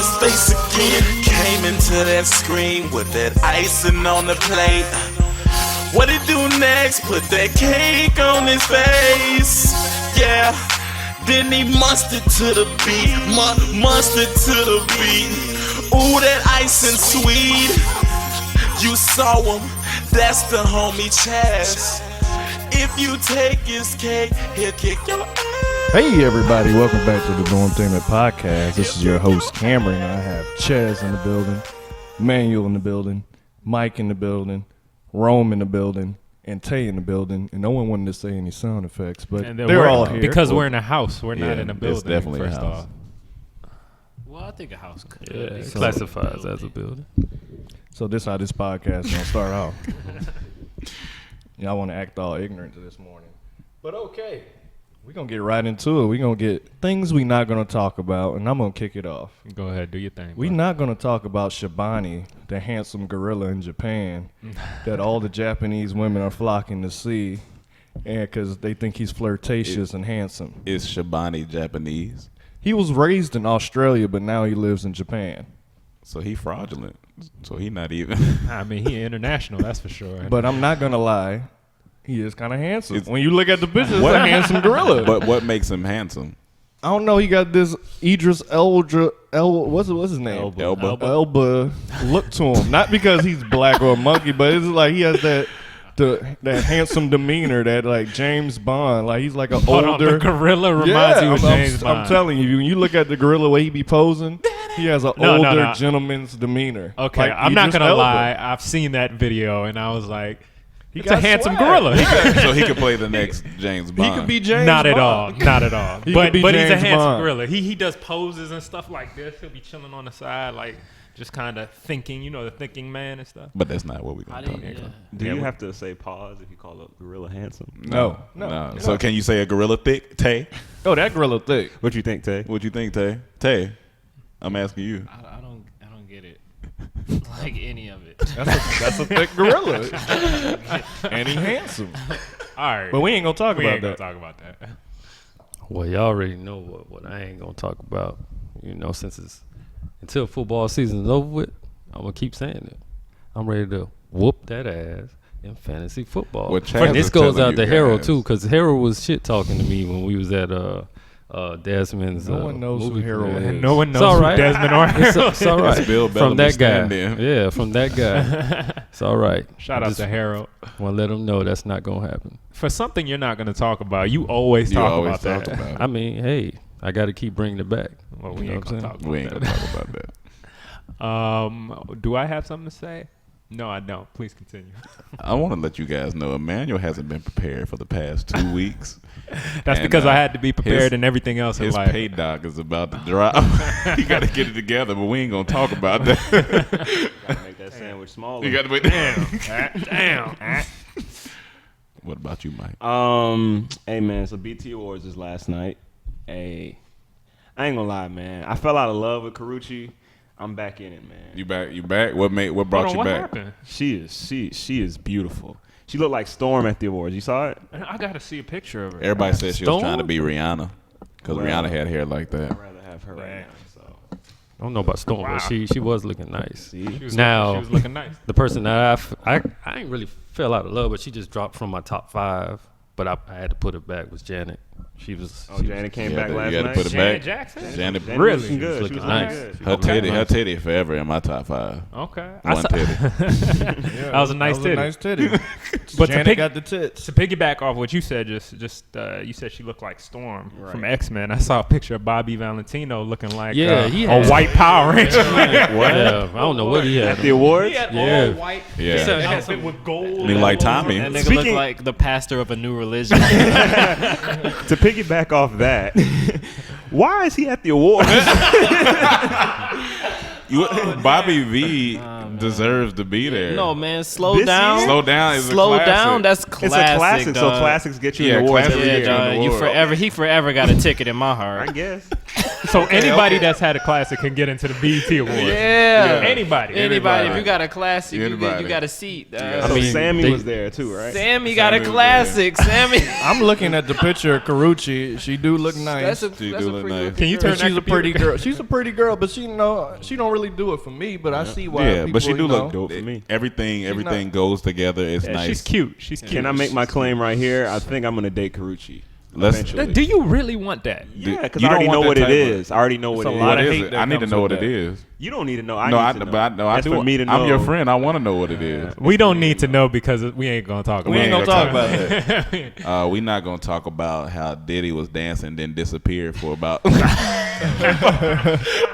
his face again. Came into that screen with that icing on the plate. What he do next? Put that cake on his face. Yeah. Then he mustard to the beat. Mustard to the beat. Ooh, that icing sweet. You saw him. That's the homie Chaz. If you take his cake, he'll kick your ass. Hey everybody, welcome back to the Dormtainment podcast. This is your host Cameron. I have Chaz in the building, Manuel in the building, Mike in the building, Rome in the building, and Tay in the building. And no one wanted to say any sound effects, but they're all here. Because we're in a house, we're not in a building. It's definitely first a house. off. Well, I think a house could. Yeah, be it classifies as a building. So this how this podcast is gonna start off. Y'all want to act all ignorant to this morning, but okay. We're going to get right into it. We're going to get things we're not going to talk about, and I'm going to kick it off. Go ahead, do your thing. We're not going to talk about Shibani, the handsome gorilla in Japan that all the Japanese women are flocking to see because they think he's flirtatious and handsome. Is Shibani Japanese? He was raised in Australia, but now he lives in Japan. So he fraudulent. So he not even. I mean, he international, that's for sure. But I'm not going to lie. He is kind of handsome. When you look at the picture, it's a handsome gorilla. But what makes him handsome? I don't know. He got this Idris Elba. What's his name? Elba look to him. Not because he's black or a monkey, but it's like he has that handsome demeanor that like James Bond. Like he's like an older the gorilla reminds you of James Bond. I'm telling you, when you look at the gorilla way he be posing, he has an older gentleman's demeanor. Okay, like I'm not Idris gonna Elba. lie. I've seen that video and I was like, it's a handsome gorilla. So he could play the next James Bond. He could be James Not Bond. at all. Not at all. But he's James a handsome Bond. gorilla. He does poses and stuff like this. He'll be chilling on the side, like just kind of thinking, the thinking man and stuff. But that's not what we're going to talk about. Do you have to say pause if you call a gorilla handsome? No. So can you say a gorilla thick? Tay? Oh, that gorilla thick. What you think, Tay? What you think, Tay? Tay, I'm asking you. I don't get it. Like any of it. That's a thick gorilla. And he handsome. All right. But we ain't going to talk We about ain't gonna that. talk about that. Well, y'all already know what I ain't gonna talk about. Since it's until football season is over with, I'm gonna keep saying it. I'm ready to whoop that ass in fantasy football. Well, Chaz This is goes telling out to you Harold guys. too, because Harold was shit talking to me when we was at Desmond's. No one knows who movie Harold premiere. is. No one It's knows all who right. Desmond or It's all right. That's Bill From Bellamy's that guy. stand-in. Yeah, from that guy. It's all right. Shout out to Harold. Want to let him know that's not gonna happen. For something you're not going to talk about, you always talk always about talk that. about I mean, hey, I got to keep bringing it back. Well, You we know ain't what I'm going to talk it. about We ain't that. going to talk about that. Do I have something to say? No, I don't. Please continue. I want to let you guys know Emmanuel hasn't been prepared for the past 2 weeks. That's And, because I had to be prepared in everything else in His life. pay doc is about to drop. He got to get it together, but we ain't going to talk about that. Gotta make that sandwich smaller. You got to wait. Damn. What about you, Mike? Hey man, so BT Awards is last night. Hey, I ain't gonna lie, man. I fell out of love with Karuchi. I'm back in it, man. You back? What brought you what back? happened? She is beautiful. She looked like Storm at the awards. You saw it? I got to see a picture of her. Everybody said she was Stone? trying to be Rihanna because Well, Rihanna had hair like that. I'd rather have her right now. So I don't know about Storm, Wow. but she was looking nice. see, She was Now- she was looking nice. The person that I ain't really fell out of love, but she just dropped from my top 5. But I had to put her back was Janet. She was. Janet came back You last gotta night. put it Janet back. Jackson? Janet, Janet Really? was looking good. She was She was looking looking nice. good. her titty forever in my top 5. Okay. One titty. That was a nice titty. Nice titty. But to Janet pick- got the tits. To piggyback off what you said, you said she looked like Storm from X-Men. I saw a picture of Bobby Valentino looking like he a had- white Power Ranger. Yeah, I don't know what he had. At the awards? Yeah. all white. Yeah. Outfit with gold. I mean, like Tommy. That nigga Speaking- look like the pastor of a new religion. To piggyback off that, why is he at the awards? Bobby V deserves to be there. No, man, slow This down. year? Slow down is a Slow classic. down. That's classic. It's a classic, so dog. classics get you Yeah, an award. classics Yeah, get you an dog. award. He forever got a ticket in my heart. I guess. So anybody that's had a classic can get into the BET Awards. Yeah. Anybody. If you got a classic, you Anybody. got a seat. So Sammy was there too, right? Sammy got a classic. Sammy. I'm looking at the picture of Karuchi. She do look nice. That's a do pretty look nice. Can you turn And that she's a pretty computer? girl. She's a pretty girl, but she don't really do it for me. But I see why. Yeah, people, but she do look dope for me. Everything goes together. It's nice. She's cute. She's cute. Can I make my claim right here? I think I'm gonna date Karuchi. Let's- eventually. Do you really want that? Yeah, because You I don't already want know that what it type of- is. I already know what It's it a lot is. of What hate is it? that I need to comes know with what it that. is. You don't need to know. No, I need to know. That's for me to know. I'm your friend. I want to know what it is. We don't need to know because we ain't gonna talk about We ain't it. gonna talk about that. We not gonna talk about how Diddy was dancing then disappeared for about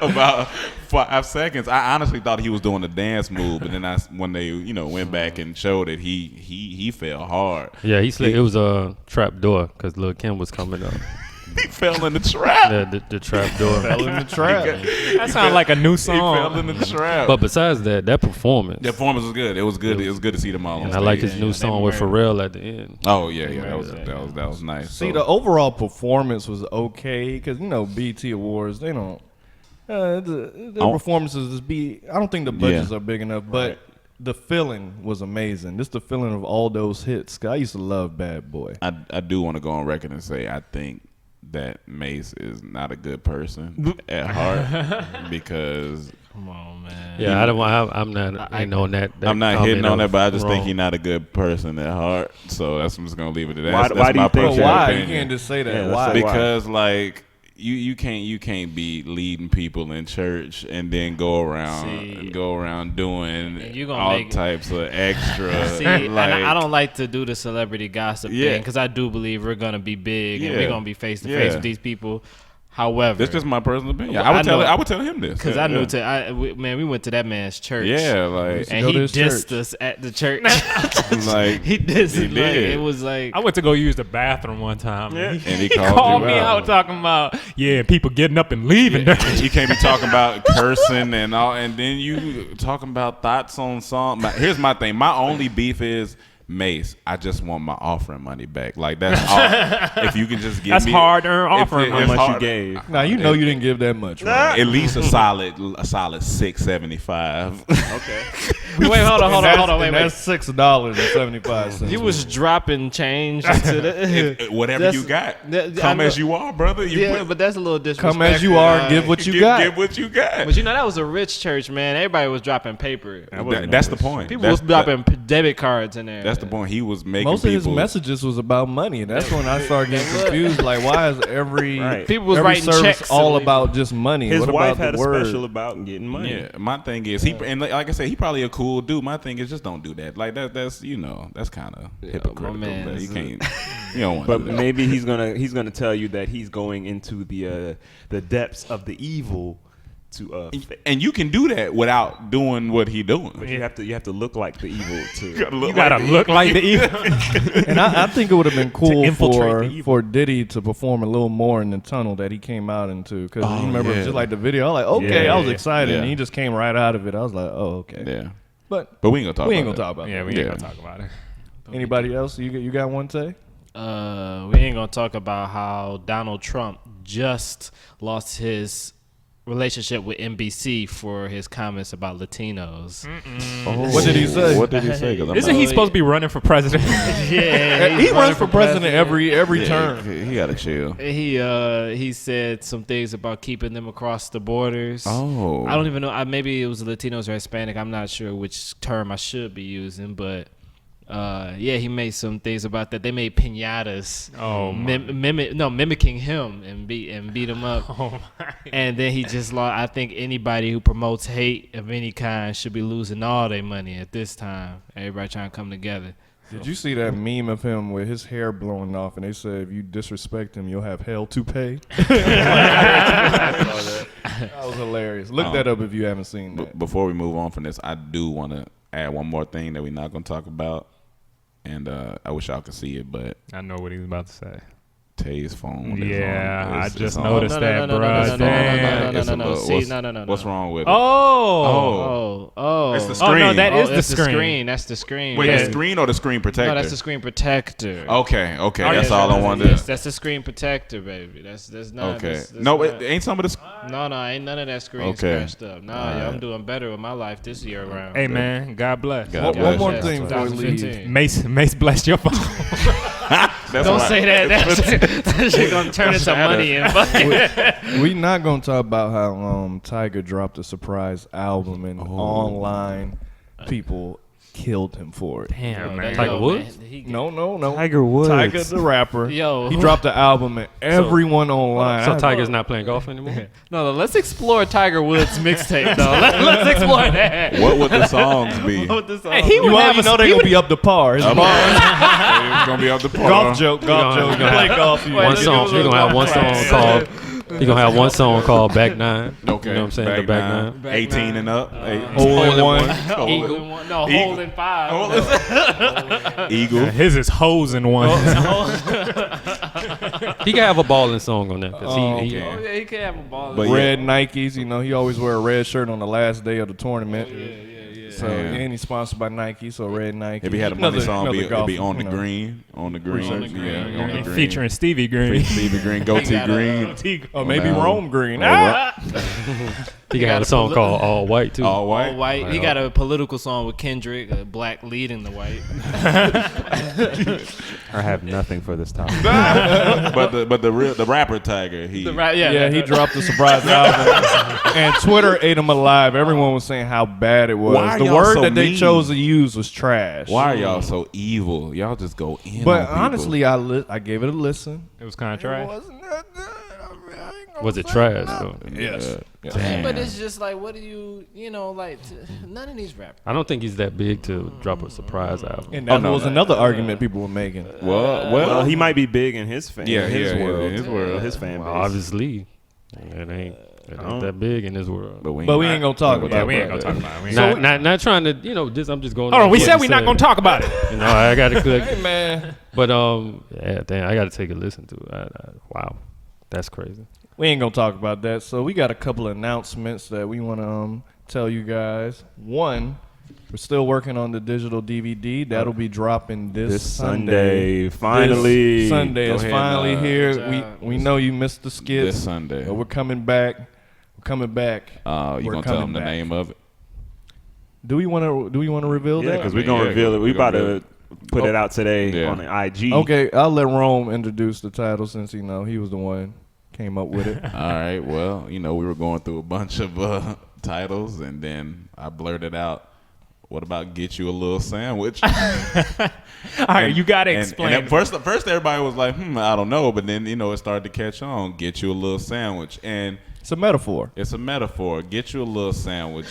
about 5 seconds. I honestly thought he was doing a dance move, but then when they went back and showed it, he fell hard. Yeah, he slid. It was a trap door because Lil Kim was coming up. He fell in the trap. Yeah, the trap door. Fell in the trap. That sounds like a new He song. fell in the trap. But besides that performance, the performance was good. It was good. It was good to see them all on and I stage. like his new song with Pharrell at the end. Oh yeah, that was nice. See, the overall performance was okay because BT Awards they don't. The performances is I don't think the budgets are big enough, but the feeling was amazing. This the feeling of all those hits. 'Cause I used to love Bad Boy. I do want to go on record and say I think that Mace is not a good person at heart because Come on, man. Yeah, I'm not hitting on that. I'm not hitting on that, but I just think wrong. he's not a good person at heart. So I'm just gonna leave it at that. Why That's do you my think But personal why? opinion. You can't just say that. Yeah, let's why? say Because like you can't be leading people in church and then go around doing And you gonna all make- types of extra. See, like, and I don't like to do the celebrity gossip Yeah. thing because I do believe we're gonna be big and Yeah. we're gonna be face to face Yeah. with these people. However, That's just my personal opinion. Well, I would I tell know- I would tell him this because Yeah, I knew yeah. we went to that man's church. Yeah, like And Go he to his dissed church. us at the church. like he dissed He it. Like, did. it was like I went to go use the bathroom one time. And and he he called, called you me out talking about people getting up and leaving. You can't be talking about cursing and all, and then you talking about thoughts on song. Here's my thing. My only beef is Mace. I just want my offering money back. Like that's all. If you can just give That's me hard-earned offering How it's much hard- you gave? Now you know you didn't give that much. Right? At least a solid $6.75. Okay. wait, hold on, And wait. that's $6.75. You was dropping change into the Whatever That's- you got. that- Come I as know- you are, brother. You yeah, put- but that's a little disrespectful. Come as you are, give what you got. Give what you got. But that was a rich church, man. Everybody was dropping paper. That's the point. People That's- was dropping debit cards in there. That's the point. He was making Most of his people. messages was about money, and that's when I started getting confused. Like, why is every Right. People was every writing service checks all and about just money? His what wife about had the a word? special about getting money. Yeah, my thing is and like I said, he probably a cool dude. My thing is just don't do that. Like that's that's kind of hypocritical. man But is you can't. You don't want to. But maybe he's gonna tell you that he's going into the depths of the evil to And you can do that without doing what he doing. but you have to look like the evil to You gotta look like the evil. And I think it would have been cool infiltrate the evil. for Diddy to perform a little more in the tunnel that he came out into. Because you remember yeah. just like the video, I was like, okay, Yeah, I was yeah, excited, yeah. and he just came right out of it. I was like, oh, okay. Yeah, But we ain't gonna talk. we ain't about gonna talk about Yeah, that. we ain't Yeah. gonna talk about it. Anybody else? You got one say? we ain't gonna talk about how Donald Trump just lost his relationship with NBC for his comments about Latinos. What did he say? What did he say? 'Cause I'm Isn't not- he supposed to be running for president? Yeah, He runs for president every Yeah, term. He gotta chill. He said some things about keeping them across the borders. Oh, I don't even know. Maybe it was Latinos or Hispanic. I'm not sure which term I should be using, but he made some things about that. They made piñatas, Oh, my. mimicking him and beat him up. Oh my. And then he just lost. I think anybody who promotes hate of any kind should be losing all their money at this time. Everybody trying to come together. Did you see that meme of him with his hair blowing off, and they said if you disrespect him, you'll have hell to pay? That was hilarious. Look that up if you haven't seen that. Before we move on from this, I do want to add one more thing that we're not gonna talk about, and I wish y'all could see it, but I know what he's about to say. Tay's phone. Yeah, I just on. noticed that, bro. No. What's wrong with it? Oh. It's the screen. Oh, no, that is that's the screen. That's the screen. Wait, Yeah. the screen or the screen protector? No, that's the screen protector. Okay. Oh, That's yeah, all I wanted. That's the screen protector, baby. That's not. Okay. That's No, not, it ain't some of the. No, ain't none of that screen Okay. scratched up. Nah, I'm doing better with my life this year around. Hey, man, God bless. God One more bless. thing before we leave. 2015. Mace blessed your phone. That's Don't right. say that. That shit gonna turn into money and We not gonna talk about how Tiger dropped a surprise album and online people killed him for it. Damn, man. Tiger Woods? No. Tiger Woods. Tiger the rapper. Yo. He dropped the album and everyone online. So Tiger's not playing golf anymore? No, let's explore Tiger Woods' mixtape though. Let's explore that. What would the songs be? Hey, he would have you know they're gonna be up to par. His bars. It's gonna be up to par. Golf joke. You play golf. You One song. He's gonna have one song called. He's gonna have one song called Back Nine. Okay. You know what I'm saying? The Back Nine. 18 and up. Hole in one. Eagle. No, hole in five. Eagle. His is hoes in one. He can have a balling song on that. 'Cause he Oh, yeah, he can have a ball. But Red Nikes. You know he always wear a red shirt on the last day of the tournament. So and he's sponsored by Nike. So red Nike. If he had a money song, it'd be golf, on the you know. green. On the green. On the green. Yeah, on the green. Featuring Stevie Green. Stevie Green. Goatee Green. Or maybe Wow. Rome Green. He can have a song called All White too. All All white. white. He got a political song with Kendrick, a black leading the white. I have nothing for this topic. But the rapper Tiger, he. Yeah, he dropped a surprise album, and Twitter ate him alive. Everyone was saying how bad it was. Why are The y'all word so that they mean? chose to use was trash. Why are y'all so evil? Y'all just go in. But on people. honestly, I gave it a listen. It was kind of trash. Wasn't that good? I ain't gonna Was it say trash no. though? Yes. Damn. But it's just like, what do you know, like, none of these rappers. I don't think he's that big to drop a surprise album. And that was another argument people were making. Well, he might be big in his fan. Yeah, his yeah, world, his world. his fan base. Well, obviously, it ain't that big in this world. But we ain't gonna talk about Yeah, it. we ain't gonna talk about it. We ain't Not trying to, I'm just going. Hold on, we off said what we he not gonna talk about it. You know, I got to click. Hey man, But yeah, damn, I got to take a listen to it. Wow, that's crazy. we ain't gonna talk about that. So we got a couple of announcements that we want to tell you guys. One, we're still working on the digital DVD. That'll be dropping this Sunday. Finally. This Sunday Go is ahead, finally here. Good We know you missed the skits. This Sunday. But we're coming back. We're coming back. You We're gonna tell them the coming back. name of it? Do we want to reveal Yeah, that? because we're going to reveal it. We about to put it out today Yeah. on the IG. Okay, I'll let Rome introduce the title since he was the one came up with it. All right. Well, we were going through a bunch of titles, and then I blurted out, "What about get you a little sandwich?" All right, you gotta explain. And at first everybody was like, I don't know. But then, it started to catch on. Get you a little sandwich. And It's a metaphor. it's a metaphor. Get you a little sandwich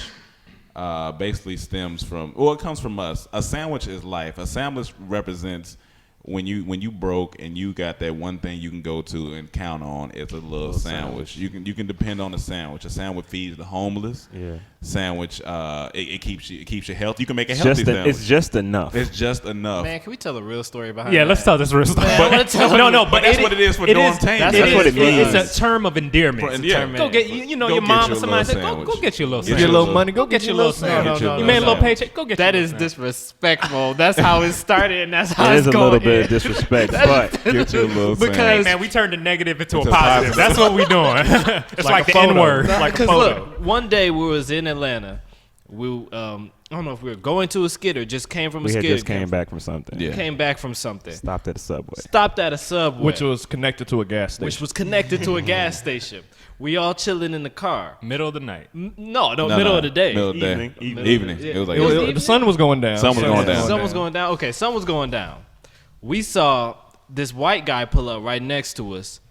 basically stems from, it comes from us. A sandwich is life. A sandwich represents when you broke and you got that one thing you can go to and count on. It's a little sandwich. You can depend on a sandwich. A sandwich feeds the homeless. Yeah. Sandwich it keeps you healthy. You can make a healthy sandwich. It's just enough. It's just enough. Man, can we tell a real story behind Yeah, that? let's tell this real story. But But that's what it is for it Dormtainment. That's what it means. It's a term of endearment. Yeah. Go get your Get mom you or a somebody little said, sandwich. go get you a little Get sandwich. Get a little little- money. Go Get you a little sandwich. No, You made a little sandwich. paycheck. Go get That you a is little sandwich. disrespectful. That's how it started, and that's how It it's is a going. little bit of disrespect, but Get you a little Hey, Because- man, we turned the negative into a Into positive. positive. That's what we doing. It's like the photo. N-word. Like a Because photo. look, one day we was in Atlanta. We I don't know if we were going to a skit or just came from a we had skit. just came back from something. Yeah. Came back from something. Stopped at a Subway. Stopped at a Subway, Which was connected to a gas station. which was connected to a gas station. We all chilling in the car. Middle of the night. No, middle of the day. Middle of the day. Evening. Evening. Yeah. It was like It was- evening? the sun was going down. Sun was going down. Sun was going down. Okay, sun was going down. We saw this white guy pull up right next to us.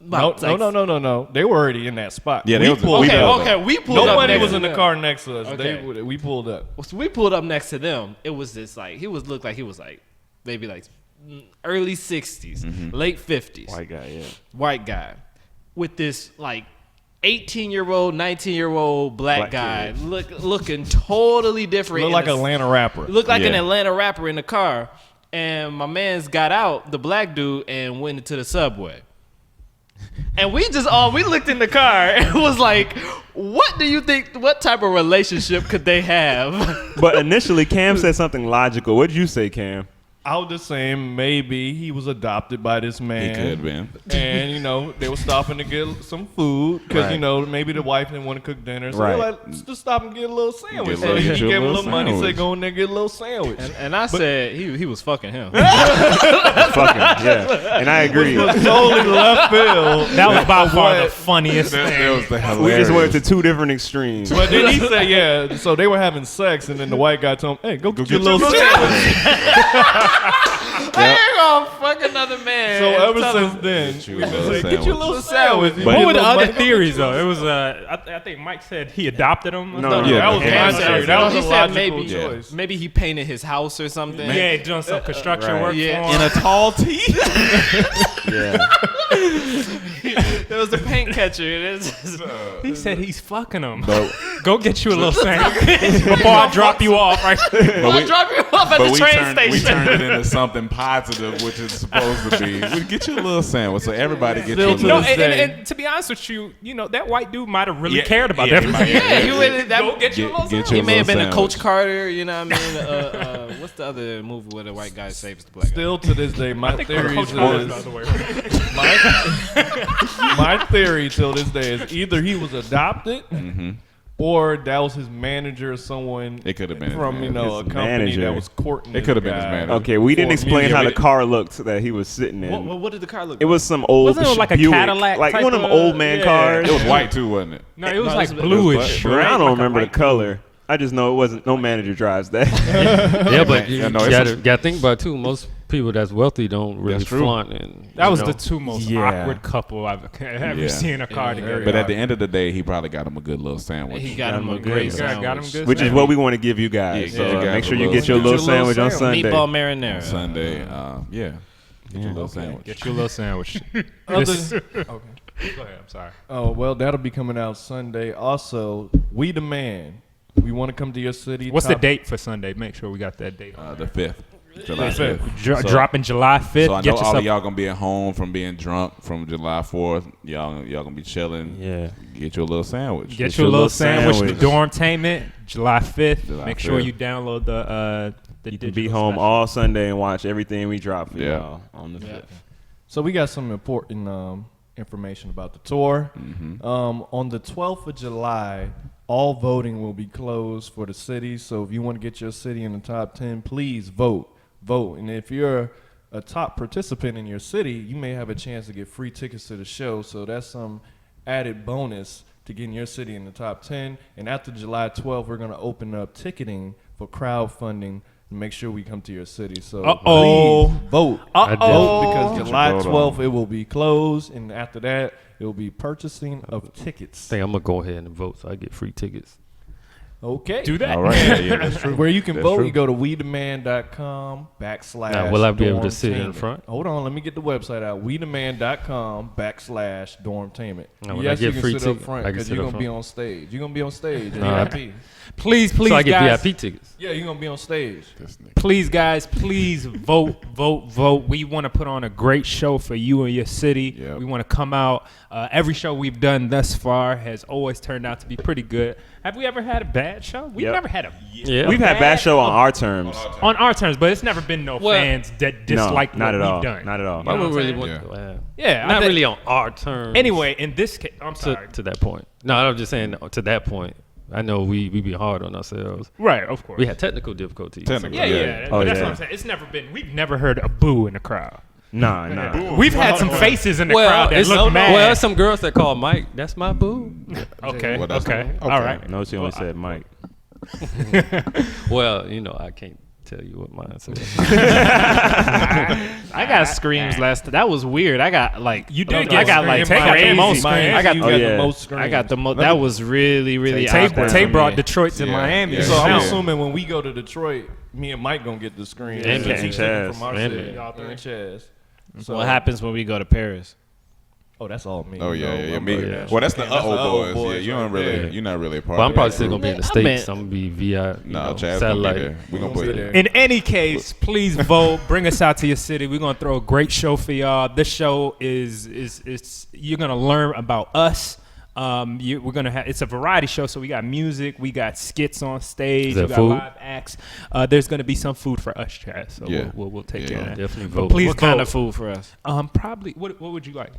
No. They were already in that spot. Yeah, they was- pulled we up. pulled Okay, we pulled up. Nobody next was to in the them. car next to us. Okay. We pulled up. So we pulled up next to them. It was this like looked like he was like maybe like early 60s, late 50s. White guy, yeah. White guy with this like 18-year-old, 19-year-old black guy kid. looking totally different. Looked in like the- an Atlanta rapper. Looked like an Yeah. Atlanta rapper in the car. and my man's got out, the black dude, and went into the subway. And we looked in the car and was like, what do you think, what type of relationship could they have? But initially, Cam said something logical. What did you say, Cam? I was just saying maybe he was adopted by this man. He could have been. And, they were stopping to get some food because, maybe the wife didn't want to cook dinner. So they're like, let's just stop and get a little sandwich. So he gave him a little money, say go in there and get a little sandwich. And I said he was fucking him. Fucking, yeah. And I agree. It was totally left field. That was by far the funniest thing. That was the We hilarious. just went to two different extremes. But then he said, yeah, so they were having sex, and then the white guy told him, hey, go get your little sandwich. I ain't gonna fuck another man. So ever since then, Get you we a just little say, get your little sandwich. But- What were the Little other bite. theories though? It was I think Mike said he adopted him. No, Yeah, that was Yeah, my theory. That was he a said logical maybe choice. maybe he painted his house or something. Yeah, doing some construction Right. work Yeah. for In him. a tall tee. Yeah. There was a paint catcher. It is- He said he's fucking him. But, Go get you a little sandwich before I drop you off. Right? I'll drop you off at the we train turned station. it into something positive, which is supposed to be. We get you a little sandwich, so everybody gets Still you a to No, little. this day. and to be honest with you, that white dude might have really Yeah, cared about yeah, that. he might- Yeah, you would. Go get you a little Get you sandwich. He a may have been little a Coach sandwich. Carter. You know what I mean? What's the other movie where the white guy saves the black guy? Still to this day, my theory Coach is Carter's the other way around. my theory till this day is either he was adopted or that was his manager or someone It could have been his from manager. a His company manager. that was courting. It this could have been his guy. manager. Okay, we didn't For explain media. how the car looked that he was sitting in. What did the car look like? It was some old Wasn't it like a Buick, Cadillac like type one of them of- old man yeah. cars. It was white too, wasn't it? No, it was No, like it was bluish, black. right? I don't Like a remember the light color. I just know it wasn't. No manager drives that. Yeah, but you Yeah, no, it's gotta think about it too. Most people that's wealthy don't really That's true. flaunt. And That was you the know. two most Yeah. awkward couple I've ever Yeah. seen in a car together. But at the end of the day, he probably got him a good little sandwich. He got him a Got great him sandwich. got him good. Which is what we want to give you guys. Yeah, So yeah, make sure you get get your little sandwich on Sunday. Meatball marinara. Sunday, yeah. Get your little sandwich. Get you a little sandwich. Other- This- okay. Go ahead. I'm sorry. Oh well, that'll be coming out Sunday. Also, We Demand. We want to come to your city. What's the Top- date for Sunday? Make sure we got that date. The 5th. July The 5th. fifth. Dropping July 5th. So I know Get all yourself. of y'all gonna be at home from being drunk from July 4th. Y'all gonna be chilling. Yeah. Get you a little sandwich. Get you a little sandwich. sandwich. The Dormtainment, July 5th. July Make sure 5th. you download the You can digital be home special. all Sunday and watch everything we drop for Yeah. y'all on the 5th. So we got some important information about the tour. On the 12th of July, all voting will be closed for the city. So if you want to get your city in the top 10, please vote. And if you're a top participant in your city, you may have a chance to get free tickets to the show. So that's some added bonus to getting your city in the top 10. And after July 12th, we're going to open up ticketing for crowdfunding to make sure we come to your city. So Uh-oh. please vote. Uh-oh. Vote because Get July your vote 12th on. it will be closed, and after that it will be purchasing of tickets. I think I'm gonna go ahead and vote so I get free tickets. Okay. Do that. All right. Yeah, that's true. Where you can That's vote, true. you go to wedemand.com / Now, will I be able to sit in Dormtainment. front? Hold on, let me get the website out. wedemand.com / Dormtainment. Now, will I Yes, you get can free sit up ticket? front I can because sit you're up going to be front. on stage. You're going to be on stage. Nah, VIP. Please, So I get guys. VIP tickets. Yeah, you're going to be on stage. This nigga. Please, guys, please vote. We want to put on a great show for you and your city. Yep. We want to come out. Every show we've done thus far has always turned out to be pretty good. Have we ever had a bad show? We've Yep. never had a Yeah. We've had bad show on our terms. on our terms, but it's never been no Well, fans that No, dislike not what at we've all. done. Not at all. I know what would I'm really saying? want to, Yeah, not I think- really on our terms. Anyway, in this case, I'm sorry. to that point. No, I'm just saying to that point. I know we be hard on ourselves. Right, of course. We had technical difficulties. Technical. yeah, yeah. Yeah. Oh, That's yeah. what I'm saying. It's never been. We've never heard a boo in the crowd. Nah. We've had some faces in the crowd that it's look mad. well, some girls that call Mike. That's my boo. Okay. Well, that's okay. not- All right. No, she only said Mike. Well, I can't tell you what mine said. I got screams last. That was weird. I got like You did I get got like scream. Tay got the most crazy. screams. I got you Oh, got yeah. the most screams. I got the most. That was really really. Tay, awkward Tay for brought me. Detroit to Yeah. Miami. Yeah. So I'm Yeah. assuming when we go to Detroit, me and Mike gonna get the screen. And Since he's Chaz. taking from our And city. me. And Chaz. So What happens when we go to Paris? Oh, that's all me. Oh yeah, yeah, I'm me. very Well, that's the national. That's the boys. boys Yeah, you right don't really, there. you're not really a part. But I'm of probably that still group. gonna be in the I States. mean- I'm gonna be via Nah, Chad's gonna be satellite. there. We gonna Gonna put be it. there. In any case, please vote. Bring us out to your city. We're gonna throw a great show for y'all. This show is you're gonna learn about us. We're gonna have it's a variety show, so we got music, we got skits on stage, Is that we got food? live acts. There's gonna be some food for us, Chad. So Yeah. we'll take Yeah. care of that. Definitely But vote. please What kind vote. of food for us? Probably what would you like?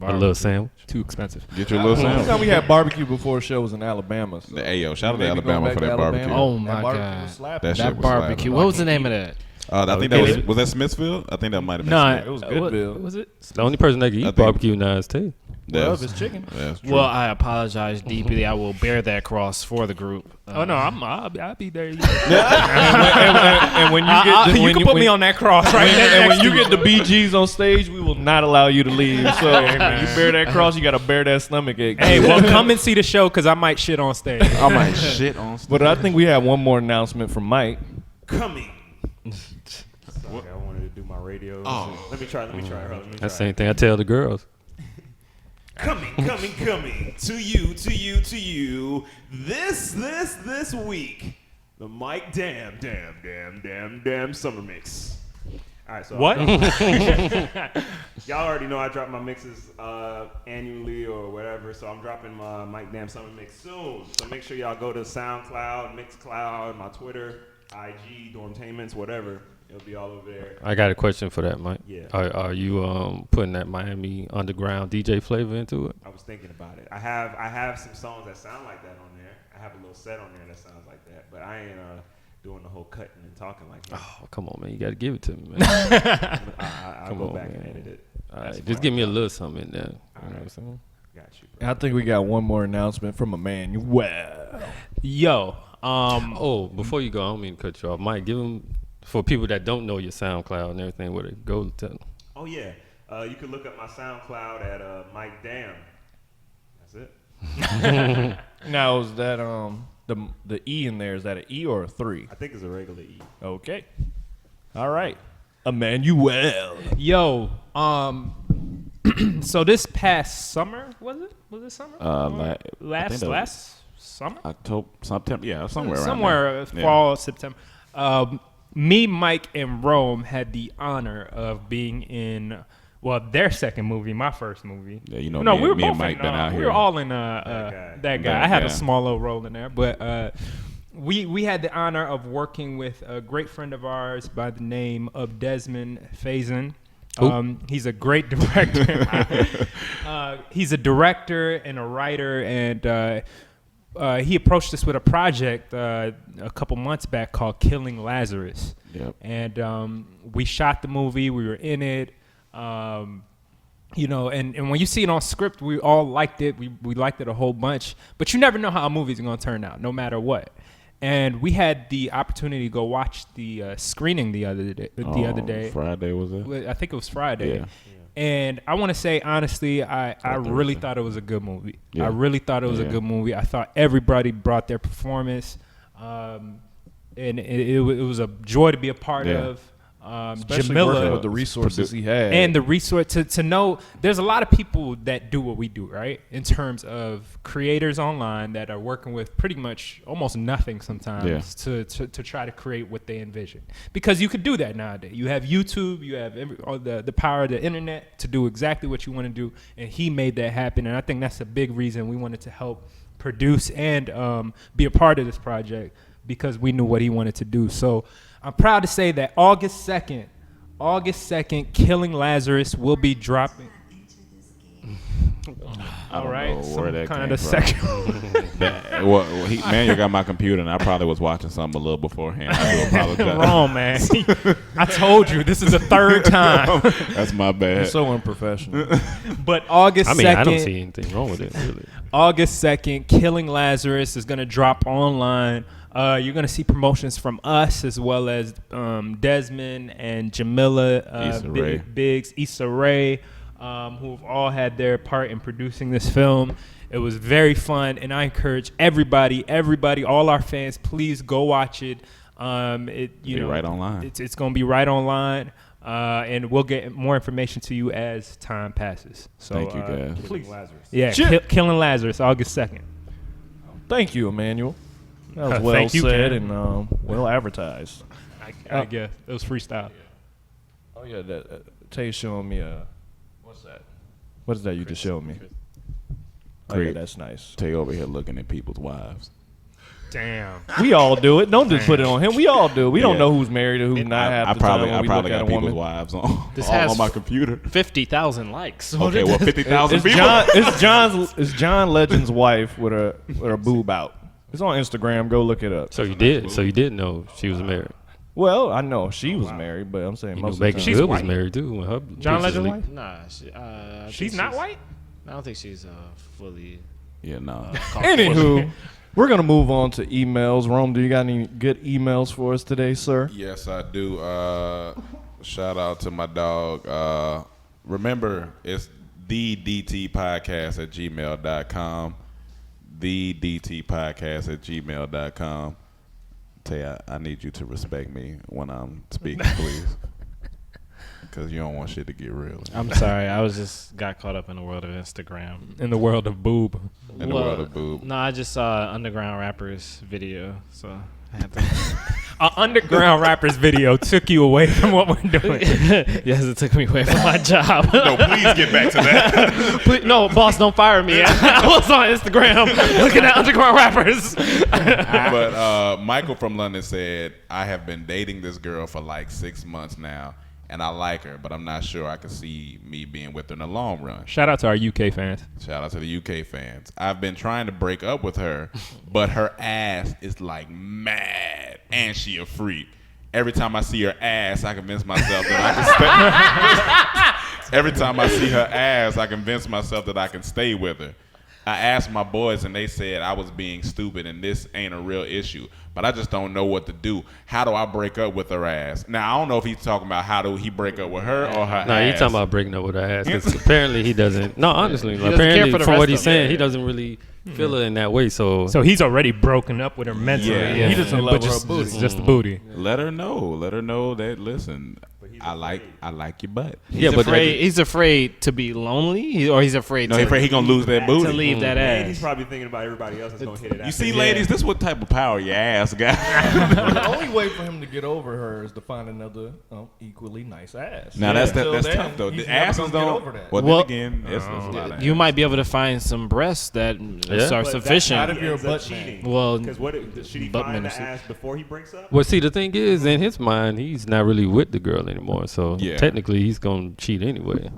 A little sandwich. Too expensive. Get your little Last time sandwich. we had barbecue before shows in Alabama. So The Ayo, shout out to maybe Alabama going for back that to barbecue. Alabama. Oh, That my barbecue God. was slapping. That shit That was barbecue. slapping. What was the name of that? I think that was that Smithfield? I think that might have been. No, Smith. It was good, what- Bill. Was it? The only person that can I eat think- barbecue now is Tay. Well, That's, if it's chicken. that's true. Well, I apologize deeply. I will bear that cross for the group. Oh no, I'll be there. And when you get you when can put me on that cross right there. and when you get the BGs on stage, we will not allow you to leave. So you bear that cross, you got to bear that stomach ache. Hey, well, come and see the show because I might shit on stage. I might shit on. But I think we have one more announcement from Mike. Coming. Sorry, I wanted to do my radio. Let me try. Let me try. Let me try. That's the same thing I tell the girls. Coming to you. This week, the Mike Damn Summer Mix. All right, so What? y'all already know I drop my mixes annually or whatever, so I'm dropping my Mike Damn Summer Mix soon. So make sure y'all go to SoundCloud, Mixcloud, my Twitter, IG, Dormtainments, whatever. It'll be all over there. I got a question for that, Mike. Yeah. Are you putting that Miami underground DJ flavor into it? I was thinking about it. I have some songs that sound like that on there. I have a little set on there that sounds like that, but I ain't doing the whole cutting and talking like that. Oh, come on, man. You got to give it to me, man. I'll Come go on, back man. and edit it. All That's right, just why give me a I- little something in there. You know what I'm right. saying? Got you, bro. I think we got one more announcement from Emmanuel. Yo, Oh, before you go, I don't mean to cut you off. Mike, give them, for people that don't know your SoundCloud and everything, where to go to. Oh yeah, you can look up my SoundCloud at Mike Damn. That's it. Now is that the E in there? Is that an E or a 3? I think it's a regular E. Okay. All right. Emmanuel. yo, so this past summer was it summer? Last summer? October, September, yeah, somewhere around Somewhere there. fall, September. Me, Mike, and Rome had the honor of being in, well, their second movie, my first movie. Yeah, you know, No, me, we were me both and Mike in, been out we here. were all in guy. that guy. That I had a guy. small little role in there, but we had the honor of working with a great friend of ours by the name of Desmond Faison. He's a great director. He's a director and a writer, and he approached us with a project a couple months back called Killing Lazarus. Yep. And we shot the movie. We were in it. You know, and when you see it on script, we all liked it. We liked it a whole bunch. But you never know how a movie's going to turn out, no matter what. And we had the opportunity to go watch the screening the other day. Friday was it? I think it was Friday. Yeah. And I want to say, honestly, I really thought it was a good movie. Yeah. I really thought it was a Yeah. good movie. I thought everybody brought their performance. And it was a joy to be a part Yeah. of. Especially working Jamila with the resources he had. and the resource to know there's a lot of people that do what we do, right? In terms of creators online that are working with pretty much almost nothing sometimes to try to create what they envision. Because you could do that nowadays. You have YouTube, you have all the power of the internet to do exactly what you want to do, and he made that happen. And I think that's a big reason we wanted to help produce and be a part of this project, because we knew what he wanted to do. So I'm proud to say that August 2nd, Killing Lazarus will be dropping. I don't right, know some where that kind came of from. sexual. Well, Manuel got my computer, and I probably was watching something a little beforehand. I do apologize. Wrong, man. I told you this is the third time. That's my bad. He's so unprofessional. But August 2nd, I mean, I don't see anything wrong with it, really. August 2nd, Killing Lazarus is going to drop online. You're going to see promotions from us as well as Desmond and Jamila, Issa Rae. Biggs, Issa Rae, who've all had their part in producing this film. It was very fun, and I encourage everybody, all our fans, please go watch it. Be right online. It's going to be right online. And we'll get more information to you as time passes. So, Thank you, guys. Please. Lazarus. Yeah, Killing Lazarus, August 2nd. Thank you, Emmanuel. That was Thank well you, said Cam. and well advertised. I guess. It was freestyle. Oh yeah, that Tay showing me what's that? What is that you just showed me? Oh yeah, Great. that's nice. Tay over here looking at people's wives. Damn. We all do it. Don't just put it on him. We all do it. We don't Yeah. know who's married or who's not. Half I the probably, time when I we probably look at got a people's woman. wives on, This on has my computer. 50,000 likes. Okay, well, 50,000 It's people. It's John Legend's wife with her boob out. It's on Instagram. Go look it up. So you did know she was married. Well, I know she was married, but I'm saying You know, most of the Megan time. Good was white. married too. When her John pictures Legend leaked. wife? Nah, I She's think not white? I don't think she's fully. Yeah, no. Anywho, we're gonna move on to emails. Rome, do you got any good emails for us today, sir? Yes, I do. Shout out to my dog. Remember, it's the DT Podcast at gmail.com. The DT Podcast at gmail.com. Tay, I need you to respect me when I'm speaking, please. Because you don't want shit to get real. I'm sorry, I just got caught up in the world of Instagram. In the world of boob. In the world of boob. No, I just saw Underground Rappers video, so I had to. An underground rappers video took you away from what we're doing. Yes, it took me away from my job. No, please get back to that. Please, no, boss, don't fire me. I was on Instagram looking at Underground Rappers. But Michael from London said, I have been dating this girl for like 6 months now, and I like her, but I'm not sure I can see me being with her in the long run. Shout out to our UK fans. Shout out to the UK fans. I've been trying to break up with her, but her ass is like mad, and she a freak. Every time I see her ass, I convince myself that I can stay. Every time I see her ass, I convince myself that I can stay with her. I asked my boys, and they said I was being stupid, and this ain't a real issue. But I just don't know what to do. How do I break up with her ass? Now, I don't know if he's talking about how do he break up with her or her No, ass. you're talking about breaking up with her ass. 'Cause apparently he doesn't. No, honestly, doesn't care apparently for the from rest what of he's them. saying, he doesn't really feel her in that way. So So he's already broken up with her mentally. Yeah. He doesn't But love her just, booty. just the booty. Let her know that, listen, I like your butt. yeah, but He's afraid to be lonely, or he's afraid No, to, he's afraid he gonna lose that to booty. leave that And he's ass. probably thinking about everybody else that's gonna hit it. You after see, him. ladies, this is what type of power your ass got. The only way for him to get over her is to find another equally nice ass. Now that's Until then, tough though. he's The never asses gonna get don't. over that. Well, Well, then again, it's a lot of You ass. might be able to find some breasts that are But that's not sufficient. if you're a Ends up butt cheating. Well, Because what should he butt find the minister. ass before he breaks up? well, see, the thing is, in his mind, he's not really with the girl anymore. So Yeah. technically, he's gonna cheat anyway.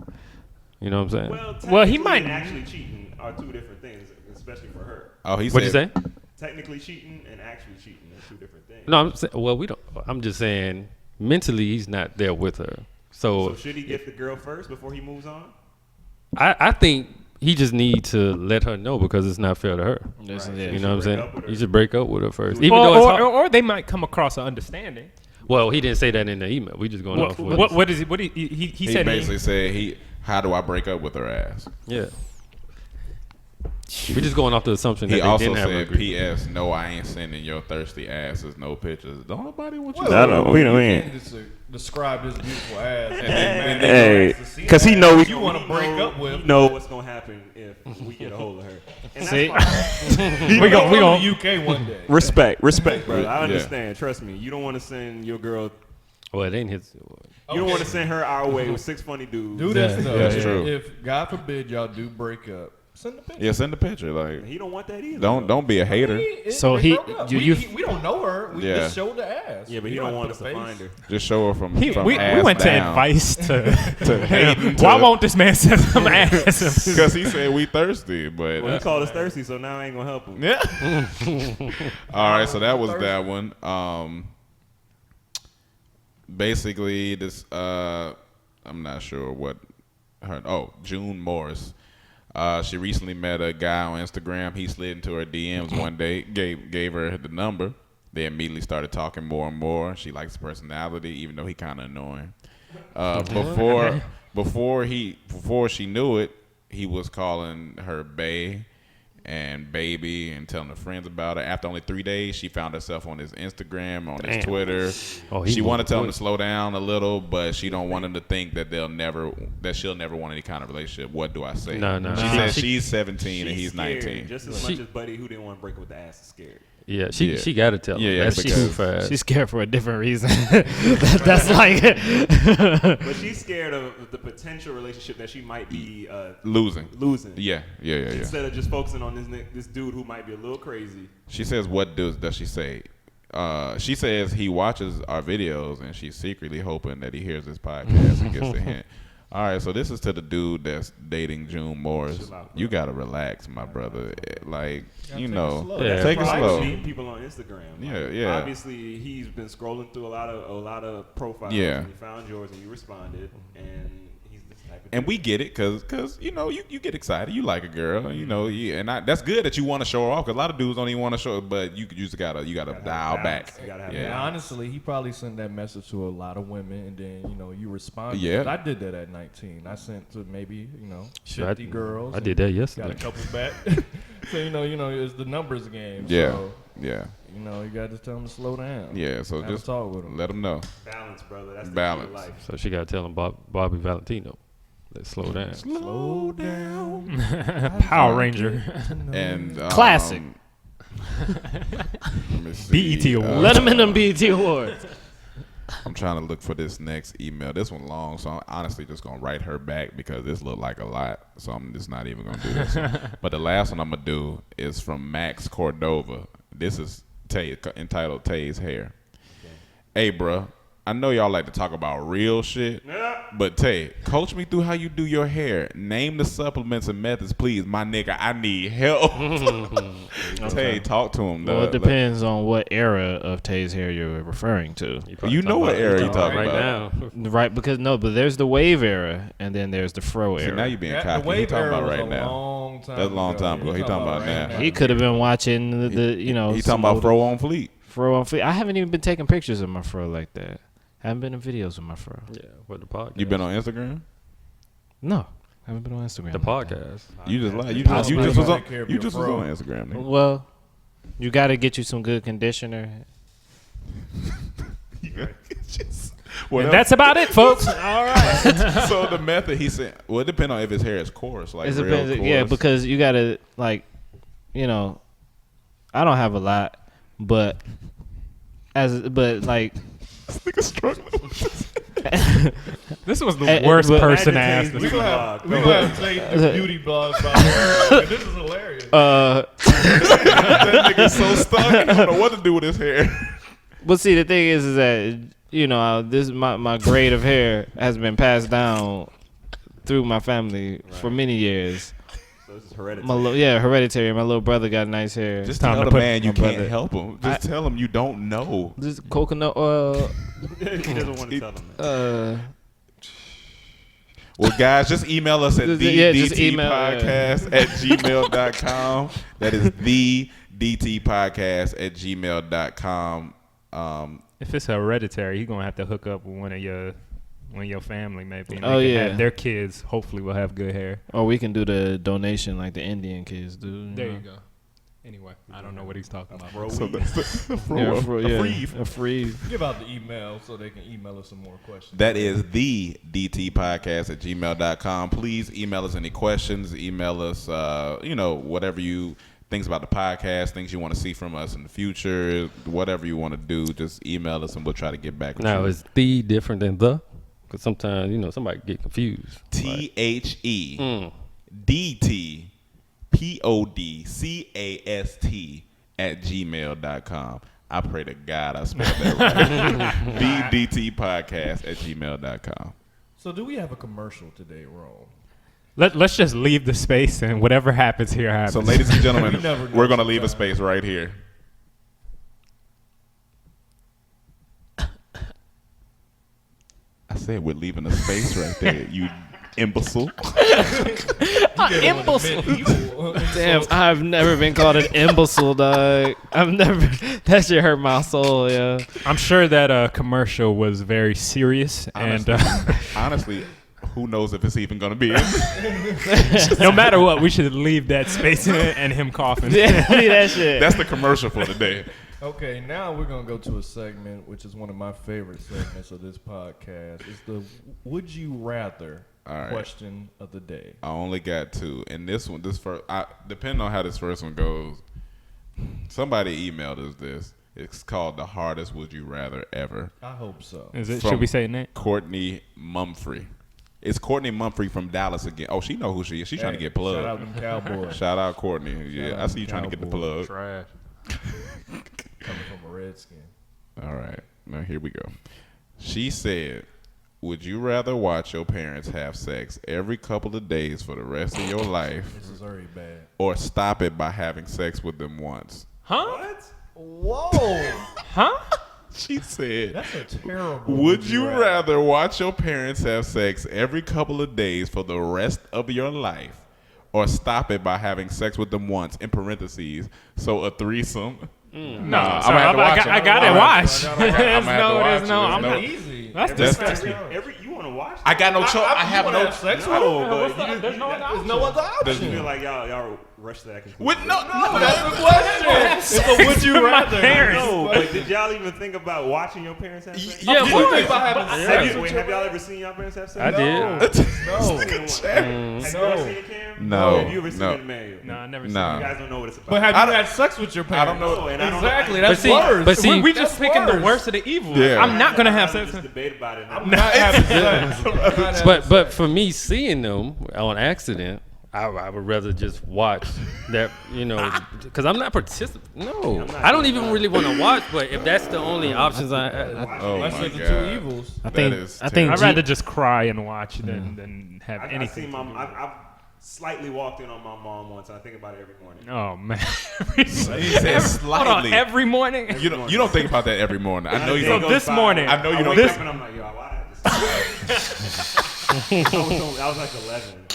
You know what I'm saying? Well, he technically might- and actually cheating are two different things, especially for her. Oh, he What'd you say? Technically cheating and actually cheating are two different things. No, I'm saying. Well, we don't. I'm just saying, mentally, he's not there with her. So should he get the girl first before he moves on? I think he just need to let her know because it's not fair to her. Yes, Right. yeah. You know what I'm break saying? up with her. You should break up with her first. Or, Even though it's hard. or they might come across an understanding. Well, he didn't say that in the email. We just going off. What is it? What he He said? basically said how do I break up with her ass? Yeah. We just going off the assumption that He they also didn't have an said, agreement. P.S. No, I ain't sending your thirsty asses no pictures. Don't nobody want you. I don't know. We don't You ain't. can't just, describe this beautiful ass. Hey, because he know you want to break up He with. know what's gonna happen if we get a hold of her. And See? that's fine. We go to UK one day. Respect, bro. I Yeah. understand. Trust me. You don't want to send your girl. Well, it ain't his. You don't want to send her our way with 6 funny dudes. Do this though. That's If- true. If God forbid y'all do break up, send the picture. Yeah, send the picture. Like, He don't want that either. don't be a hater. So They he- broke up. you- we don't know her. We Yeah. just showed the ass. Yeah, but he We don't have want us put to a find face. her. Just show her from we ass went to down. advice to hating why to- won't this man send some ass? Because he said we thirsty, but Well, he called us thirsty, so now I ain't gonna help him. Yeah. all right. So that was that one. Basically, this I'm not sure what her. Oh, June Morris. She recently met a guy on Instagram. He slid into her DMs one day, gave her the number. They immediately started talking more and more. She likes his personality, even though he kind of annoying. Before she knew it, he was calling her bae and baby and telling her friends about it. After only 3 days, she found herself on his Instagram, on his Twitter. She wanted to tell him to slow down a little, but she don't want him to think that she'll never want any kind of relationship. What do I say? No. She says she's 17 and he's scared 19. Just as much as Buddy, who didn't want to break up with the ass, is scared. Yeah, she got to tell him. Yeah, That's because too fast. She's scared for a different reason. That's like. But she's scared of the potential relationship that she might be losing. Yeah. Yeah. Instead of just focusing on this dude who might be a little crazy. She says, what does she say? She says he watches our videos and she's secretly hoping that he hears this podcast and gets the hint. All right, so this is to the dude that's dating June Morris. You gotta relax, my brother. Like, take it slow. Meeting people on Instagram. Yeah. Obviously, he's been scrolling through a lot of profiles. Yeah. And he found yours and you responded, and he's this type of. And we get it, cause you get excited. You like a girl, that's good that you want to show her off. Cause a lot of dudes don't even want to show, but you gotta dial back. You gotta have Yeah, balance. honestly, he probably sent that message to a lot of women, and then you responded. Yeah. I did that at 19. I sent to maybe 50 Shit, girls. I did that yesterday. Got a couple back. So it's the numbers game. Yeah, So, yeah, you got to tell them to slow down. yeah. So Have just a talk with them. let them know. Balance, brother. That's the Balance. key to life. So she got to tell him Bobby Valentino. Let's slow down. Slow down. Power Ranger. And Classic. let me see. BET Awards. Let him in them BET Awards. I'm trying to look for this next email. This one long, so I'm honestly just gonna write her back because this looked like a lot. So I'm just not even gonna do this one. But the last one I'm gonna do is from Max Cordova. This is entitled Tay's Hair. Hey, bruh, I know y'all like to talk about real shit, but Tay, coach me through how you do your hair. Name the supplements and methods, please. My nigga, I need help. Tay, talk to him. Well, it depends on what era of Tay's hair you're referring to. You know what era you talking right about. now. Right, but there's the wave era and then there's the fro See, era. now you being The cocky. He wave talking era about was right a now. long time That's a long time ago. He talking about now. He could have been watching He talking some about old Fro on Fleet. fro on fleek. I haven't even been taking pictures of my fro like that. Haven't been in videos of my fro. Yeah, with the podcast. You been on Instagram? No, haven't been on Instagram. the podcast. You just lied. You Possibly. just was on. Take care of You your just was fro. on Instagram. Nigga. Well, you got to get you some good conditioner. Well, And that's about it, folks. All right. so the method he said. Well, it depends on if his hair is coarse, like It real depends, coarse. yeah, because you got to I don't have a lot, but like. nigga struggling. This was the worst but- person to ask We this. gonna have to take the beauty blog about this is hilarious. That nigga's so stuck. I don't know what to do with his hair. But see, the thing is that this my grade of hair has been passed down through my family for many years. So this is hereditary. Hereditary. My little brother got nice hair. Just time tell to the put man you my can't brother- help him. Just tell him you don't know. This coconut oil. He doesn't want to tell them. Well, guys, just email us at just email, thedtpodcast@gmail.com. That is thedtpodcast@gmail.com. If it's hereditary, you're gonna have to hook up with one of your family maybe. And Oh, they can yeah. have their kids hopefully will have good hair. Or we can do the donation like the Indian kids do. There you go. Anyway, I don't know what he's talking about. Bro, So that's the Yeah, a a free. Give out the email so they can email us some more questions. That is the dtpodcast@gmail.com. Please email us any questions. Email us, whatever you things about the podcast, things you want to see from us in the future, whatever you want to do. Just email us and we'll try to get back with Now, you. is the different than the? Because sometimes, somebody get confused. THEDTPODCAST@gmail.com. I pray to God I spelled that right. TheDTPodcast@gmail.com. So do we have a commercial today, Rome? Let's just leave the space and whatever happens here happens. So, ladies and gentlemen, You never know we're going to leave a sometimes. space right here. I said we're leaving a space right there, you imbecile. Imbecile. Damn, I've never been called an imbecile, dog. That shit hurt my soul, yeah. I'm sure that commercial was very serious and Honestly, who knows if it's even gonna be? No matter what, we should leave that space in it and him coughing. Yeah, leave that shit. That's the commercial for today. Okay, now we're gonna go to a segment which is one of my favorite segments of this podcast. It's the "Would you rather" question of the day. I only got 2, and this first, depending on how this first one goes, somebody emailed us this. It's called the hardest "Would you rather" ever. I hope so. Is it? From Should we say it? Courtney Mumphrey. It's Courtney Mumphrey from Dallas again. Oh, she know who she is. She's trying to get plugged. Shout out them Cowboys. Shout out Courtney. Yeah, Shout I out see you trying to get the plug. Trash. Coming from a Redskin. All right, now here we go. She said, "Would you rather watch your parents have sex every couple of days for the rest of your life, This is already bad. or stop it by having sex with them once?" Huh? Whoa! Huh? She said, That's a terrible. "Would you rather watch your parents have sex every couple of days for the rest of your life, or stop it by having sex with them once?" In parentheses, so a threesome. No, I'm so gonna have to watch it. I got it. Watch. I'm gonna have to watch There's it. no. There's I'm no- not. Easy. That's That's- disgusting. You want to watch? I got no choice. I have wanna no. have sex No, with but them? you There's no other There's no other I option. feel like y'all rush to that conclusion. With no, That's the question. It's a would you rather. No, but did y'all even think about watching your parents have sex? Yeah, Of what- course. Have y'all ever seen your parents have sex? I did. No. Have you ever seen it, Cam? No. Have you ever seen No. it, Emmanuel? No, I never. Nah. You guys don't know what it's about. But have you had sex with your parents? I don't know. No, and I don't know. Exactly. But That's see, worse. but see, We just That's picking the worse. worst of the evil. Yeah. I'm not gonna have I'd sex. rather just debate about it. I'm not having sex. I'm not having but for me seeing them on accident, I would rather just watch that, because I'm not participating. No, I don't even really want to watch. But if that's the only options I Oh Let's my look at the God. two evils. I That think. is I think. I'd G- rather just cry and watch than have I've anything. seen I've slightly walked in on my mom once. I think about it every morning. Oh man. He said Hold on, slightly. every morning. You don't think about that every morning. I know you Day don't. goes this by, morning- I know you I don't wake think- up and I'm like, yo, why did I just I was like 11.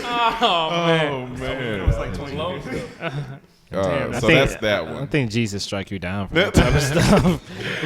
Oh man. Oh It man. was like 20 years ago. Damn, So think- that's that I one. think Jesus strike you down for that type of stuff.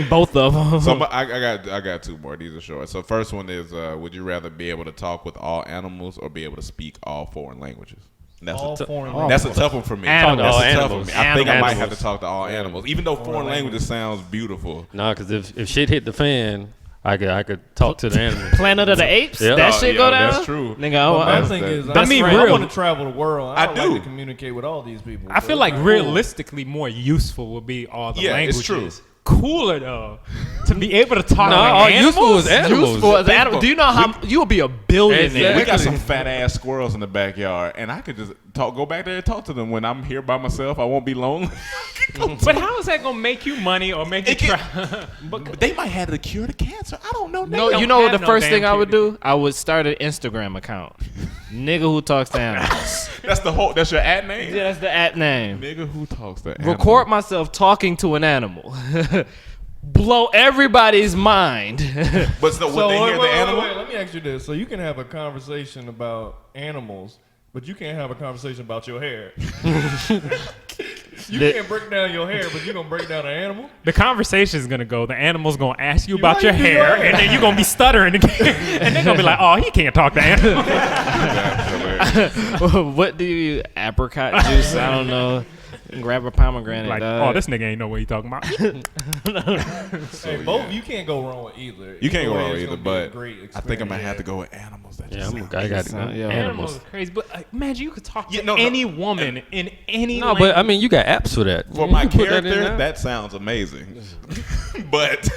Both of them. So I got 2 more. These are short. So first one is, would you rather be able to talk with all animals or be able to speak all foreign languages? That's All foreign That's a tough one for me. Animals. That's All a tough animals. one. I think I might have Animals. to talk to all animals, even though foreign languages sounds beautiful. Nah, because if shit hit the fan, I could talk to the animals. Planet of the Apes. Yeah. That Oh, shit yeah, go down. that's true. Nigga, But my oh, thing is, I mean, I real- want to travel the world. I would do. like to communicate with all these people. I So feel it's like cool. realistically more useful would be all the Yeah, languages. it's true. Cooler though, to be able to talk No, like all animals. useful is animals. useful as animal. Do you know how you will be a billionaire? Exactly. We got some fat ass squirrels in the backyard, and I could just go back there and talk to them when I'm here by myself. I won't be lonely. But how is that gonna make you money or make you It can- try? But they might have the cure to cancer. I don't know. No, don't you know what have the no first damn thing I would kid. do? I would start an Instagram account. Nigga who talks to animals. That's your ad name. Yeah, that's the at name. Nigga who talks to Record myself talking to an animal. Blow everybody's mind. But so would they hear the animal? Wait, let me ask you this. So you can have a conversation about animals, but you can't have a conversation about your hair. You can't break down your hair, but you're going to break down an animal? The conversation is gonna go. The animal's gonna ask you You about like your to do hair, your hair. and then you're gonna be stuttering again, and they're gonna be like, "Oh, he can't talk to animals." What do you apricot juice? I don't know. Grab a pomegranate. Like, dog. oh, this nigga ain't know what he talking about. Hey, both you can't go wrong with either. You can't go wrong It's either, gonna be a but great I think I might experience. have to go with animals. That Yeah, just I got Yeah. Animals animals. are crazy, but imagine you could talk to Yeah, no, any woman in any. No, but I mean, you got apps for that. for You my can put that in character, there. that sounds amazing. But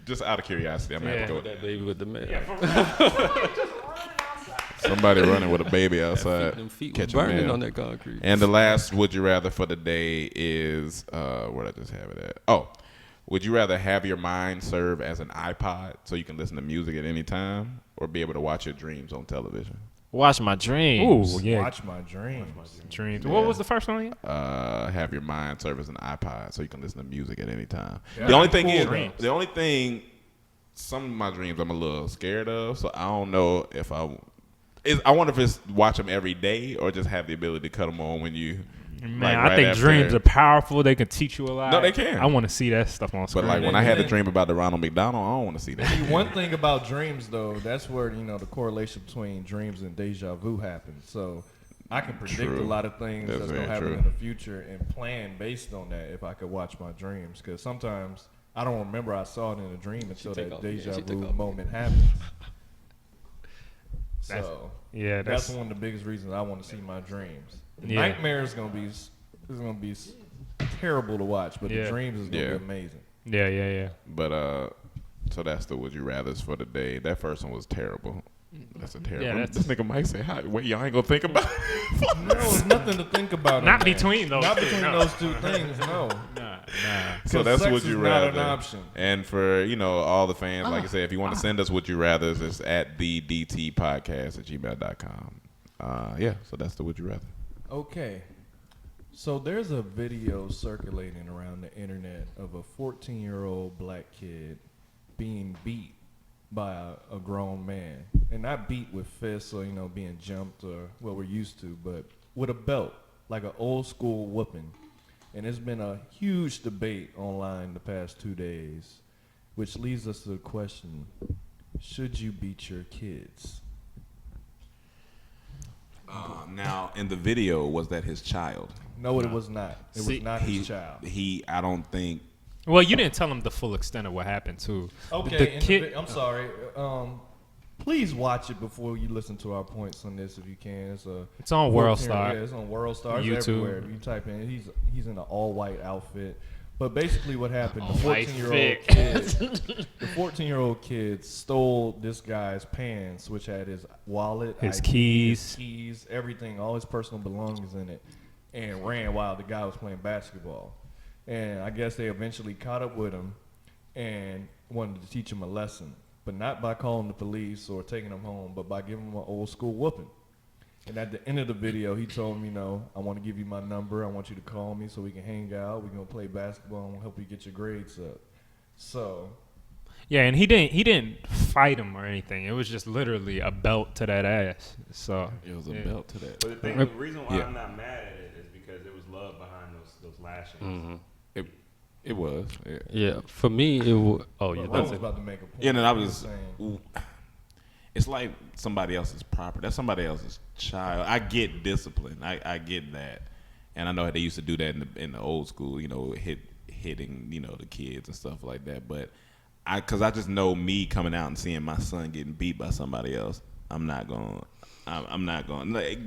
just out of curiosity, I'm gonna have to go with that baby with the man. somebody running with a baby outside. Them feet was catch a burning man. on that concrete. And the last would you rather for the day is where did I just have it at? Oh, would you rather have your mind serve as an iPod so you can listen to music at any time, or be able to watch your dreams on television? Watch my dreams. Ooh, yeah, Watch my dreams. dreams. What was the first one again? Have your mind serve as an iPod so you can listen to music at any time. Yeah, the only thing cool is, dreams. the only thing, some of my dreams I'm a little scared of, so I don't know if I wonder if it's watch them every day or just have the ability to cut them on when you Man, Like, I right think after- dreams are powerful. They can teach you a lot. No, they can. I want to see that stuff on But screen. like when I had a dream about the Ronald McDonald, I don't want to see that. One thing about dreams, though, that's where the correlation between dreams and deja vu happens. So I can predict True. a lot of things That's that's going to very happen true. in the future and plan based on that if I could watch my dreams. Because sometimes I don't remember I saw it in a dream until take that off. deja Yeah, she vu took off. moment happens. That's- So yeah, that's that's one of the biggest reasons I want to see my dreams. The Yeah. nightmare is going to be terrible to watch, but Yeah. the dreams is going to Yeah. be amazing. yeah. But so that's the would you rather's for the day. That first one was terrible. That's a terrible. Yeah, one. that's- This nigga Mike say, "Hi, wait, y'all ain't gonna think about it." No, there's nothing to think about. in Not that. between those Not two, between no. those two things. No. Nah. So 'Cause that's sex would you is not rather. an option. And for all the fans, like I said, if you want to send us would you rather's, it's at the dtpodcast@gmail.com. Yeah, so that's the would you rather. Okay. So there's a video circulating around the internet of a 14-year-old black kid being beat by a grown man. And not beat with fists or, being jumped or what we're used to, but with a belt, like an old school whooping. And it's been a huge debate online the past 2 days, which leads us to the question, should you beat your kids? Now, in the video, was that his child? No, it was not. It See, was not his child. I don't think. Well, you didn't tell him the full extent of what happened too. Okay, The and kid. I'm sorry. Please watch it before you listen to our points on this, if you can. It's on 14 WorldStar. Yeah, it's on WorldStar. It's YouTube. everywhere. If you type in, he's in an all-white outfit. But basically, what happened? The All-white 14-year-old fit. kid, the 14-year-old kid stole this guy's pants, which had his wallet, His ID, keys. his keys, everything, all his personal belongings in it, and ran while the guy was playing basketball. And I guess they eventually caught up with him and wanted to teach him a lesson, but not by calling the police or taking him home, but by giving him an old school whooping. And at the end of the video, he told him, I want to give you my number. I want you to call me so we can hang out. We're going to play basketball and help you get your grades up. So, Yeah, and he didn't fight him or anything. It was just literally a belt to that ass. So It was a yeah. belt to that. But the reason why Yeah. I'm not mad at it is because there was love behind those lashings. Mm-hmm. It was. Yeah. Yeah, for me, it was. Oh, yeah, Ron that's was it. about to make a point. Yeah, and then I He was. saying, It's like somebody else's property. That's somebody else's child. I get discipline. I get that, and I know how they used to do that in the old school. Hitting the kids and stuff like that. But because I just know me coming out and seeing my son getting beat by somebody else, I'm not going.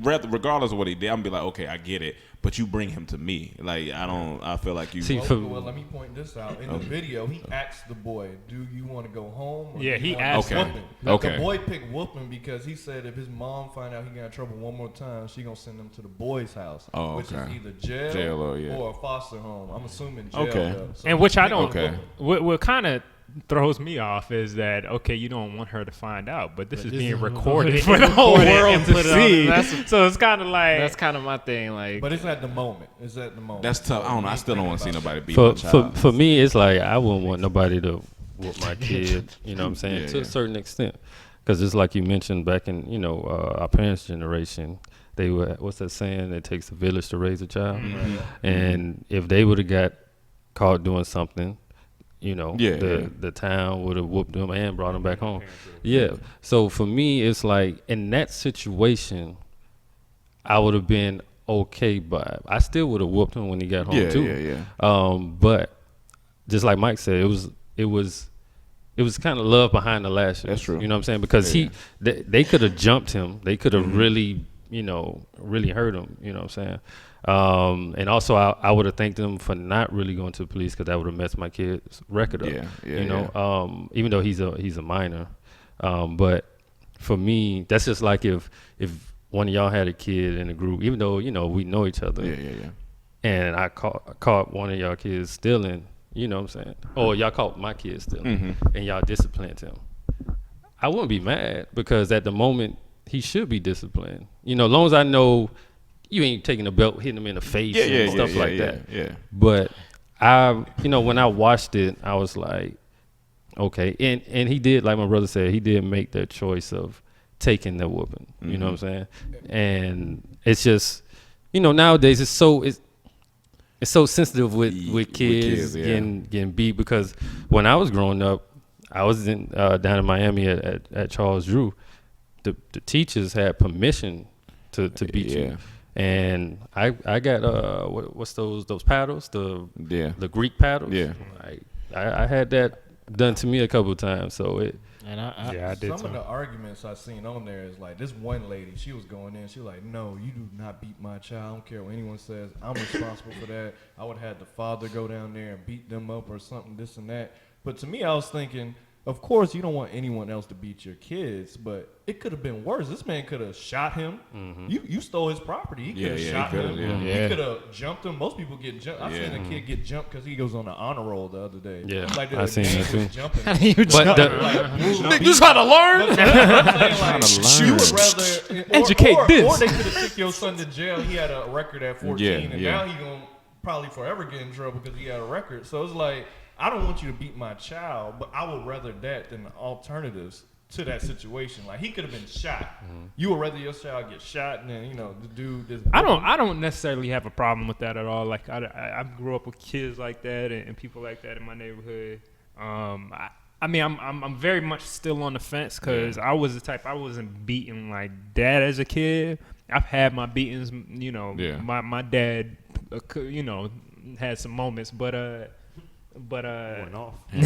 Regardless of what he did, I'm gonna be like, okay, I get it, but you bring him to me. Like I feel like you. See, well, let me point this out. In the video, he asked the boy, "Do you want to go home?" Or Yeah, do you he want asked to him. whooping?" Okay. The boy picked whooping because he said if his mom find out he got in trouble one more time, she gonna send him to the boy's house, Oh, which is okay. either jail, Jail or a foster home. I'm assuming jail. Okay. Though, so And which I he don't. Okay. What kind of throws me off is that you don't want her to find out, but this is this being is recorded recorded for the whole and world to put it on, see. and that's- So it's kind of like That's kind of my thing. Like, But it's at the moment. It's at the moment. That's tough. I don't know. I still don't want to see Think about nobody beat my child. For me, it's like I wouldn't want nobody to whoop my kid. You know what I'm saying? Yeah, To yeah. a certain extent, because it's like you mentioned back in our parents' generation. They were what's that saying? It takes a village to raise a child. And if they would have got caught doing something, the town would have whooped them and brought them back home. Yeah. So for me, it's like in that situation, I would have been okay, but I still would have whooped him when he got home Yeah, too. yeah. But just like Mike said, it was kind of love behind the lashes. That's true. You know what I'm saying? Because Yeah. they could have jumped him. They could have really hurt him. You know what I'm saying? And also, I would have thanked them for not really going to the police because that would have messed my kid's record up. Yeah, Even though he's a minor, but for me, that's just like if one of y'all had a kid in a group, even though we know each other, Yeah. and I caught one of y'all kids stealing. You know what I'm saying? Or y'all caught my kid stealing, and y'all disciplined him. I wouldn't be mad because at the moment he should be disciplined. As long as I know you ain't taking a belt, hitting him in the face and stuff like that. Yeah. But when I watched it, I was like, okay. And he did, like my brother said, he did make that choice of taking the whooping. You know what I'm saying? And it's just, nowadays it's it's so sensitive with kids, kids yeah. getting beat, because when I was growing up, I was down in Miami at Charles Drew. The teachers had permission to beat you, and I got what's those paddles, the Greek paddles. Yeah, I had that done to me a couple of times. So it. And I did. Some of the arguments I seen on there is like this one lady. She was going in. She was like, "No, you do not beat my child. I don't care what anyone says. I'm responsible for that. I would have had the father go down there and beat them up or something, this and that." But to me, I was thinking, of course, you don't want anyone else to beat your kids, but it could have been worse. This man could have shot him. Mm-hmm. You stole his property. He could have shot him. He could have jumped him. Most people get jumped. I've seen a kid get jumped because he goes on the honor roll the other day. Yeah, like I seen that too. Jumping. You trying to learn? You would rather Educate this. Or they could have took your son to jail. He had a record at 14, and now he's gonna probably forever get in trouble because he had a record. So it's like, I don't want you to beat my child, but I would rather that than the alternatives to that situation. Like, he could have been shot. You would rather your child get shot and then, the dude just... I don't necessarily have a problem with that at all. Like, I grew up with kids like that and people like that in my neighborhood. I mean, I'm very much still on the fence because I was the type, I wasn't beaten like that as a kid. I've had my beatings, my dad, had some moments, but went off. He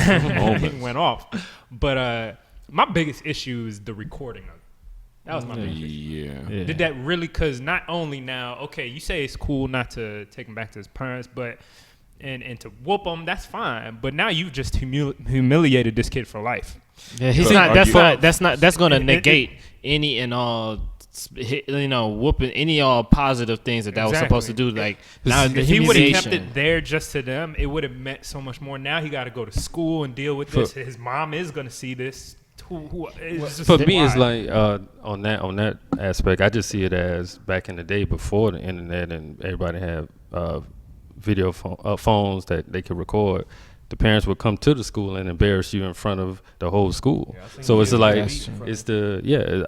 went off. But my biggest issue is the recording of it. That was my biggest issue. Did that really? Because not only now, okay, you say it's cool not to take him back to his parents, but and to whoop him, that's fine. But now you've just humiliated this kid for life. Yeah, he's not. That's going to negate any and all. Whooping any all positive things that was supposed to do. Like, now if he would have kept it there just to them, it would have meant so much more. Now he got to go to school and deal with this. His mom is going to see this. For me, it's like on that aspect, I just see it as back in the day before the internet and everybody had video phones that they could record. The parents would come to the school and embarrass you in front of the whole school. So it's like, it's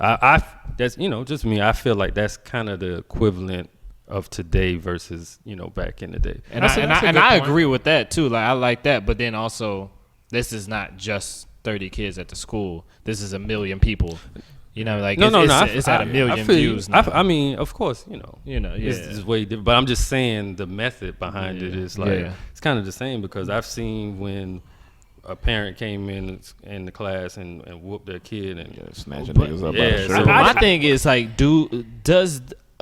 I that's, just me. I feel like that's kind of the equivalent of today versus, back in the day. And I agree with that too. Like, I like that. But then also, this is not just 30 kids at the school. This is 1 million people. It's at 1 million views now. I mean, of course, it's way different. But I'm just saying the method behind it is like, it's kind of the same, because I've seen when a parent came in the class and whooped their kid and snatching niggas up. So my thing is like,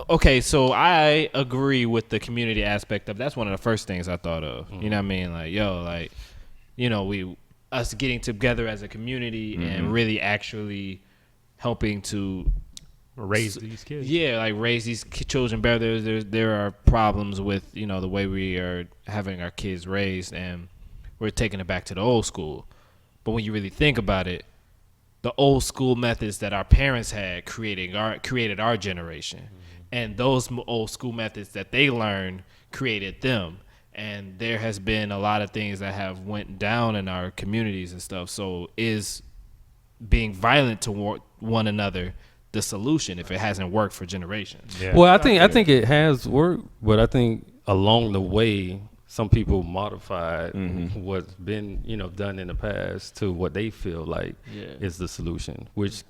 okay, so I agree with the community aspect of. That's one of the first things I thought of. You know what I mean? Like, us getting together as a community and really actually helping to raise these kids. Yeah, like raise these children better. There are problems with the way we are having our kids raised, and we're taking it back to the old school. But when you really think about it, the old school methods that our parents had created our generation, and those old school methods that they learned created them. And there has been a lot of things that have went down in our communities and stuff. So is being violent toward one another the solution if it hasn't worked for generations? Yeah. Well, I think it has worked, but I think along the way some people modified what's been done in the past to what they feel like is the solution, which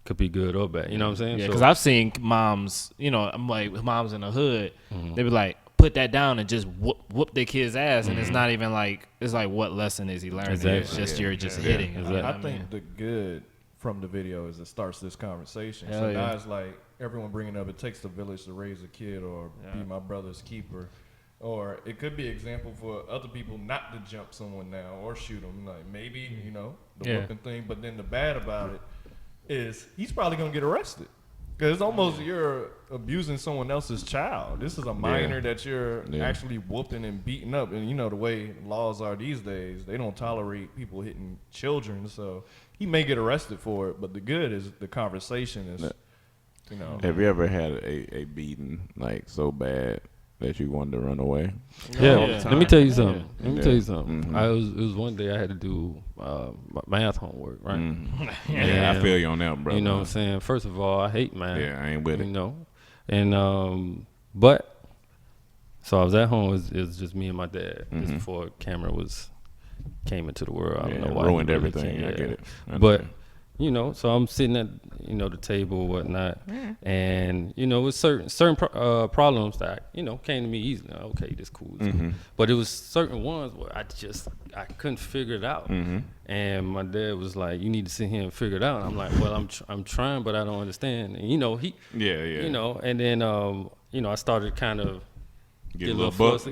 could be good or bad. You know what I'm saying? Yeah, because I've seen moms, I'm like, moms in the hood, they be like, put that down and just whoop their kid's ass, and it's not even like, it's like, what lesson is he learning? Exactly. It's just you're just hitting. Exactly. I think the good from the video is it starts this conversation. Now it's like everyone bringing up, it takes the village to raise a kid, or be my brother's keeper, or it could be example for other people not to jump someone now or shoot them. Like maybe the whooping thing, but then the bad about it is he's probably gonna get arrested. Because it's almost you're abusing someone else's child. This is a minor that you're actually whooping and beating up. And the way laws are these days, they don't tolerate people hitting children. So he may get arrested for it. But the good is the conversation is, Have you ever had a beating like so bad that you wanted to run away? Let me tell you something. It was one day I had to do math homework, right? I feel you on that, bro. You know what I'm saying? First of all, I hate math. Yeah, I ain't with it. And but So I was at home. It was just me and my dad. Just before camera came into the world. I don't know why. Ruined he really everything. came. I get it. But so I'm sitting at the table or whatnot, and with certain problems that came to me easily. Okay, this cool. But it was certain ones where I couldn't figure it out. And my dad was like, "You need to sit here and figure it out." And I'm like, "Well, I'm trying, but I don't understand." And and then I started kind of get a little buck.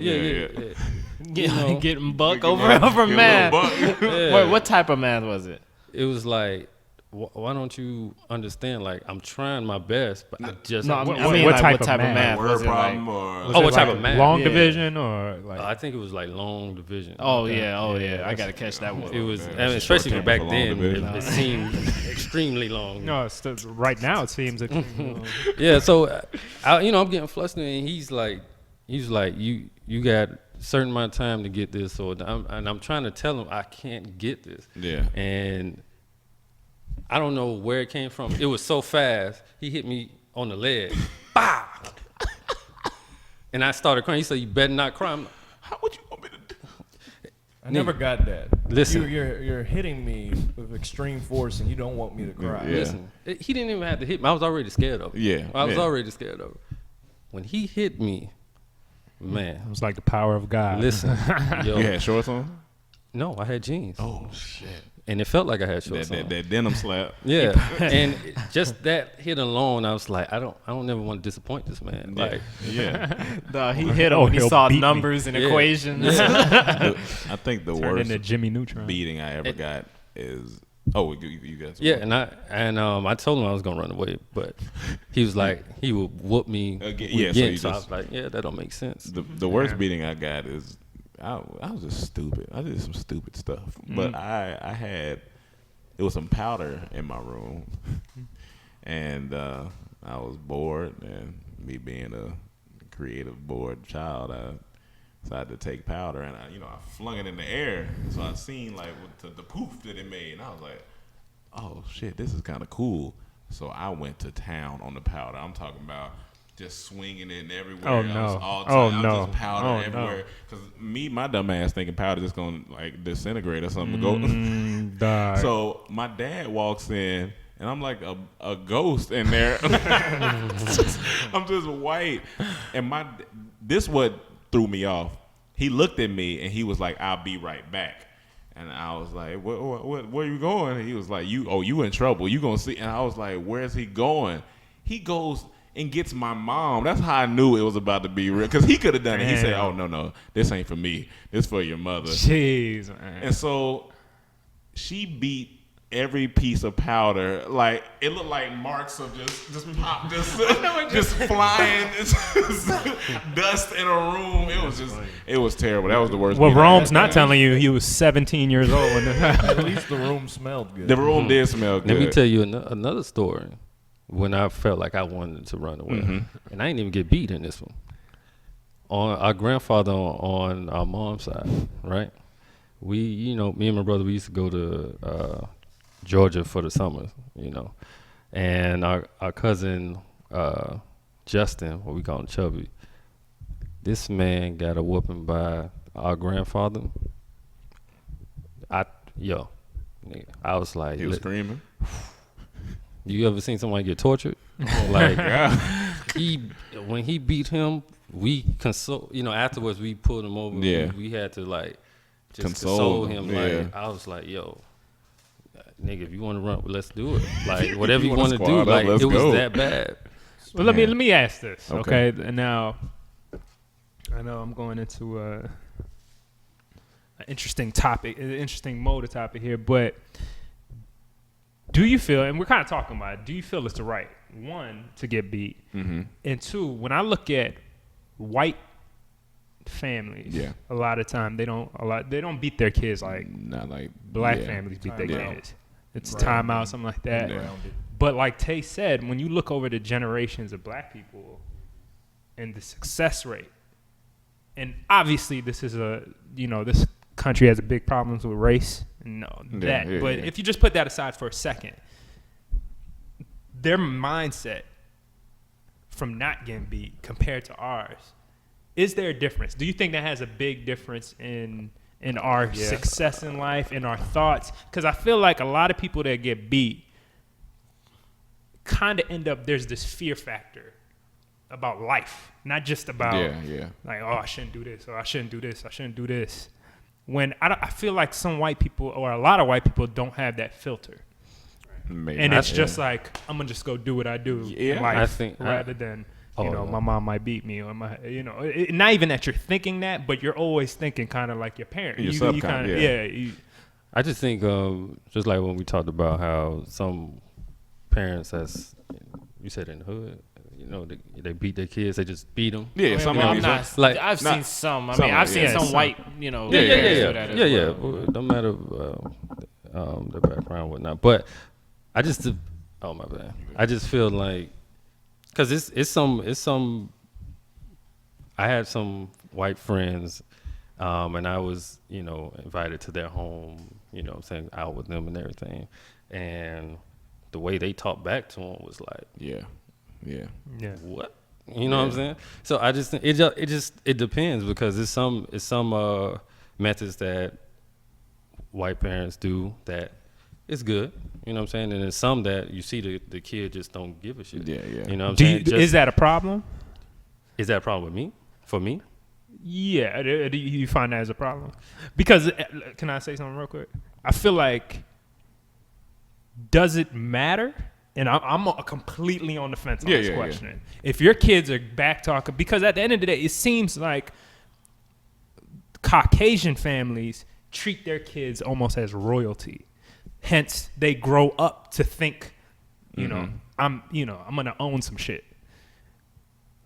Getting buck over math. Wait, what type of math was it? It was like, why don't you understand? Like, I'm trying my best, but I just I mean, what like, type what type of of math? math was Word it? problem Like, or what type of math? Long Yeah. division or like? I think it was like long division. oh yeah. I gotta catch that one. It was, Okay, I mean, that's especially shorthand back for long then, division. it seemed extremely long. No, right now it seems like Yeah, so I'm getting flustered, and he's like, you got a certain amount of time to get this, and I'm trying to tell him I can't get this. Yeah. And I don't know where it came from. It was so fast. He hit me on the leg. Bah! And I started crying. He said, "You better not cry." I'm like, How would you want me to do? I never got that. Listen. You're hitting me with extreme force, and you don't want me to cry. Yeah. Listen, he didn't even have to hit me. I was already scared of him. Yeah, I was yeah. already scared of him. When he hit me, man, it was like the power of God. listen, yo, You had shorts on? no, I had jeans. Oh shit! And it felt like I had shorts on. That denim slap. Yeah, and just that hit alone, I was like, I don't never want to disappoint this man. Like, Yeah. He hit him when he he'll saw beat me. numbers and Yeah. equations. I think the Turned worst into Jimmy Neutron. beating I ever got is you guys. yeah, and I told him I was gonna run away, but he was like, he would whoop me Again, again. yeah, so you So I just- was like, yeah, that don't make sense. The worst beating I got is I was just stupid. I did some stupid stuff, but I had it was some powder in my room, and I was bored, and me being a creative bored child, I decided to take powder, and I flung it in the air. So I seen like with the poof that it made, and I was like, oh shit, this is kind of cool. So I went to town on the powder. I'm talking about just swinging it everywhere. Oh, I was no. all Oh, time. no. Just powder Oh, no. everywhere. Because my dumb ass thinking powder just gonna like disintegrate or something. Dog. So my dad walks in, and I'm like a ghost in there. I'm just white, and this what threw me off. He looked at me and he was like, "I'll be right back." And I was like, where you going? And he was like, you in trouble. You gonna see. And I was like, where's he going? He goes and gets my mom. That's how I knew it was about to be real. Because he could have done it. He said, oh, no, this ain't for me. This for your mother. Jeez, man. And so she beat every piece of powder. Like, it looked like marks of just pop, just flying dust in a room. It was terrible. That was the worst. Well, beating I Rome's had. not telling you he was 17 years old. At least the room smelled good. The room did smell good. Let me tell you another story when I felt like I wanted to run away. And I didn't even get beat in this one. On our grandfather on our mom's side, right? We, me and my brother, we used to go to Georgia for the summers, And our cousin, Justin, what we call him Chubby, this man got a whooping by our grandfather. I was like, He was screaming. you ever seen somebody get tortured? Like, when he beat him, we console. Afterwards we pulled him over. Yeah. We had to like just Console console him. him, Like, yeah. I was like, yo, nigga, if you want to run, let's do it. Like, whatever You you wanna want to do. squad up, Like, let's it was go. that bad. Well, let me ask this, Okay. okay? And now, I know I'm going into an interesting topic, an interesting mode of topic here, but do you feel, and we're kind of talking about it, do you feel it's the right, one, to get beat, and two, when I look at white families, Yeah. a lot of time they don't beat their kids like Not like black yeah. families beat their Timeout. kids. It's timeout, something like that. Yeah. But like Tay said, when you look over the generations of black people and the success rate, and obviously this is this country has a big problems with race. But if you just put that aside for a second, their mindset from not getting beat compared to ours is there a difference? Do you think that has a big difference in our success in life, in our thoughts? Because I feel like a lot of people that get beat kind of end up, there's this fear factor about life, not just about like, oh, I shouldn't do this, or I shouldn't do this, I shouldn't do this. When I feel like some white people, or a lot of white people, don't have that filter. Maybe. And it's just like, I'm gonna just go do what I do in life, I think, rather than my mom might beat me, or not even that you're thinking that, but you're always thinking kind of like your parent. You kind of I just think just like when we talked about how some parents, as you said, in the hood, they beat their kids, they just beat them. Yeah, some of these. Like I've seen some. I mean, I've seen some white, parents do that as well. Well, no matter the background and whatnot. But I just, oh my bad. I just feel like, cause it's some. I had some white friends, and I was invited to their home. I'm saying, out with them and everything, and the way they talked back to them was like, yeah. What? You know what I'm saying? So I just think it depends, because it's some methods that white parents do that is good. You know what I'm saying? And there's some that you see the kid just don't give a shit. Yeah. You know what I'm saying? Is that a problem? Is that a problem with me? For me? Yeah. Do you find that as a problem? Because, can I say something real quick? I feel like, does it matter? And I'm completely on the fence on this question. Yeah. If your kids are back talking, because at the end of the day, it seems like Caucasian families treat their kids almost as royalty. Hence, they grow up to think, I'm gonna own some shit.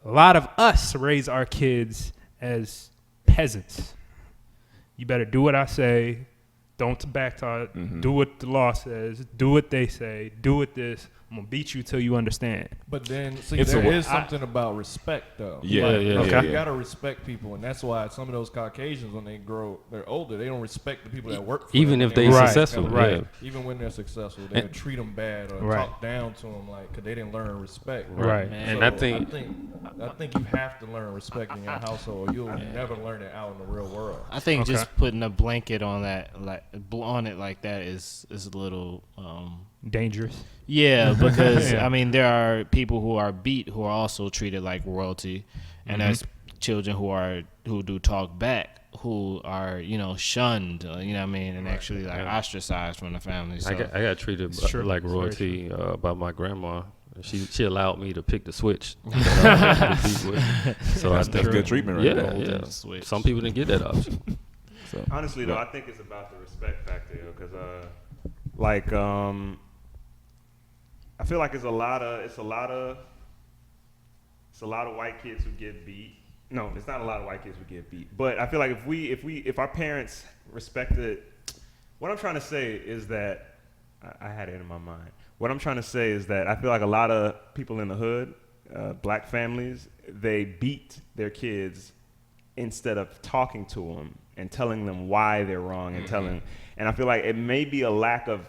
A lot of us raise our kids as peasants. You better do what I say. Don't backtalk. Do what the law says. Do what they say. Do what this. I'm gonna beat you till you understand. But then, see, there is something about respect, though. You gotta respect people, and that's why some of those Caucasians, when they're older, they don't respect the people that work for even them. If they're successful, right? Even when they're successful, they treat them bad or talk down to them, like, because they didn't learn respect. Right. And so I think you have to learn respect in your household, or you'll never learn it out in the real world. I think just putting a blanket on that, on it like that, is a little dangerous. Yeah, because I mean, there are people who are beat who are also treated like royalty, and there's children who do talk back, who are shunned, you know what I mean, and actually like ostracized from the family. So. I got treated like royalty by my grandma. She allowed me to pick the switch. So that's good treatment, right? Yeah. Some people didn't get that option. So, honestly, though, I think it's about the respect factor, because I feel like it's a lot of white kids who get beat. No, it's not a lot of white kids who get beat. But I feel like if our parents respected, what I'm trying to say is that I had it in my mind. What I'm trying to say is that I feel like a lot of people in the hood, black families, they beat their kids instead of talking to them and telling them why they're wrong and I feel like it may be a lack of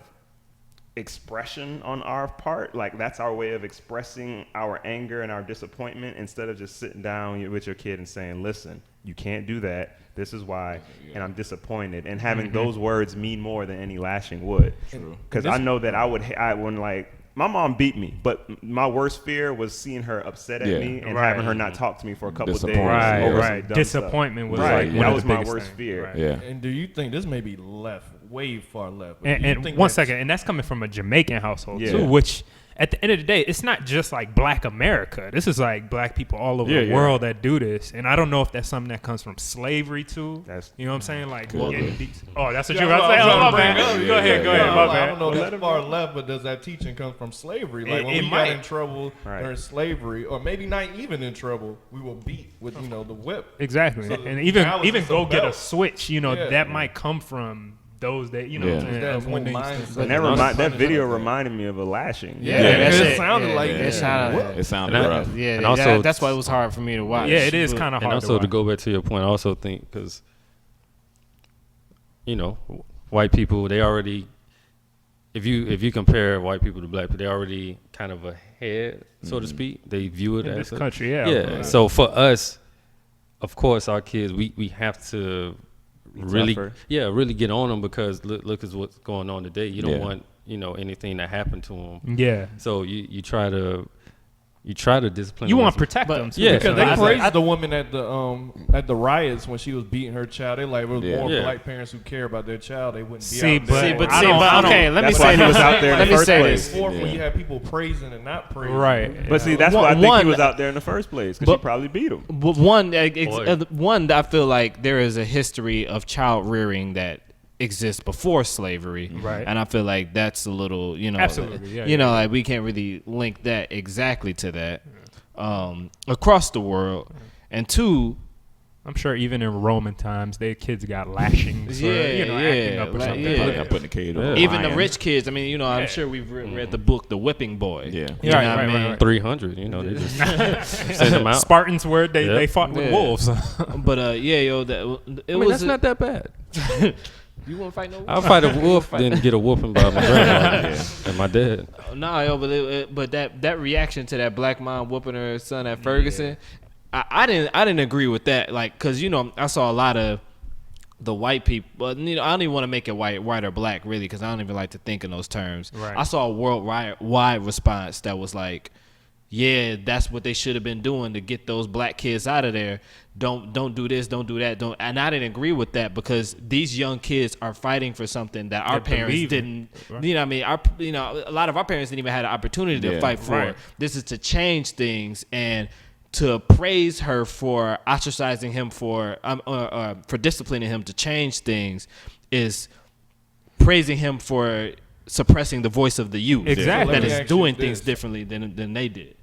expression on our part. Like, that's our way of expressing our anger and our disappointment, instead of just sitting down with your kid and saying, listen, you can't do that, this is why, and I'm disappointed, and having those words mean more than any lashing would. Because I know that when my mom beat me, but my worst fear was seeing her upset at me and having her not talk to me for a couple of days. Right. Disappointment was that was my worst fear. Right. Yeah. And do you think this may be way far left? And one second, and that's coming from a Jamaican household too, which at the end of the day, it's not just like Black America. This is like Black people all over the world that do this. And I don't know if that's something that comes from slavery too. You know what I'm saying? Like, that's what you were about to say. Oh, my bad. Go ahead. My bad. I don't know if that's far left, but does that teaching come from slavery? Like, when we got in trouble during slavery, or maybe not even in trouble, we were beat with the whip. Exactly. So, and even go get a switch. That might come from those that that video reminded me of a lashing. It sounded like it sounded rough. Yeah, and also that's why it was hard for me to watch. Yeah, it is kind of hard. And also to go back to your point, I also think because white people, they already, if you compare white people to Black people, they already kind of ahead, so to speak. They view it in as this country. Yeah. So for us, of course, our kids, we have to really get on them, because look at what's going on today. You don't want anything to happen to them. Yeah. So you try to discipline. You them want to protect them too. Yeah, Because so they praised the woman at the riots when she was beating her child. They like, it was more black parents who care about their child. They wouldn't be out there. Okay, let me That's say why he was this. out there in Let the me first say place. this. When you have people praising and not praising. Right. But see, that's why I think he was out there in the first place, because she probably beat him. But one, I feel like there is a history of child rearing that exists before slavery, Right. And I feel like that's a little, Absolutely, like we can't really link that exactly to that across the world. And two, I'm sure even in Roman times, their kids got lashings for, acting up or something. yeah. Like I'm putting the kid on. even the rich kids. I mean, I'm sure we've read the book, The Whipping Boy. Yeah. You know what I mean? Right. 300. They just send them out. Spartans were they fought with Yeah. wolves. But That's not that bad. You won't fight no wolf? I'll fight a wolf than get a whooping by my grandmother and my dad. Nah, but that reaction to that black mom whooping her son at Ferguson, I didn't agree with that. Like, cause I saw a lot of the white people. But I don't even want to make it white or black really, cause I don't even like to think in those terms. Right. I saw a worldwide response that was like, yeah, that's what they should have been doing to get those black kids out of there. Don't do this, don't do that, don't. And I didn't agree with that, because these young kids are fighting for something that our parents didn't. Right. You know what I mean? A lot of our parents didn't even have the opportunity to fight for. Right. This is to change things, and to praise her for ostracizing him for disciplining him to change things is praising him for suppressing the voice of the youth. Exactly. That Let me is ask you doing this. things differently than they did.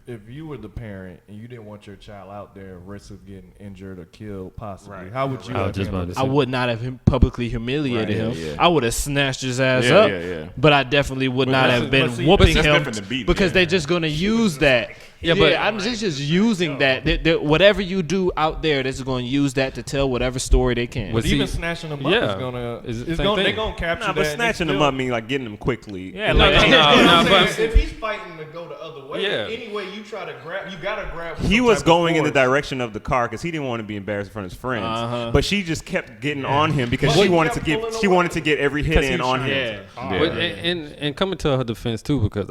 If you were the parent and you didn't want your child out there at risk of getting injured or killed, possibly, Right. how would you? I was have just about handled to it? I would not have publicly humiliated him. Yeah. I would have snatched his ass Yeah, up. yeah. but I definitely would not that's- have been but see- whooping But it's him different than beating, because yeah. they're just going to use that. Yeah, but- I'm just using that. Whatever you do out there, they're just going to use that to tell whatever story they can. Was But even he- snatching them up yeah. is gonna. Is it It's same gonna. thing? They're gonna capture Nah, that. but and snatching they them still- up mean like getting them quickly. Yeah, No, like no, You know what I'm but- saying? If he's fighting to go the other way, Yeah. anyway, you try to grab. You gotta grab. with He some was type of going in the force. direction of the car because he didn't want to be embarrassed in front of his friends. Uh-huh. But she just kept getting on him because But she he wanted kept to get pulling she away. wanted to get every hit in on him. Yeah. But, and coming to her defense too, because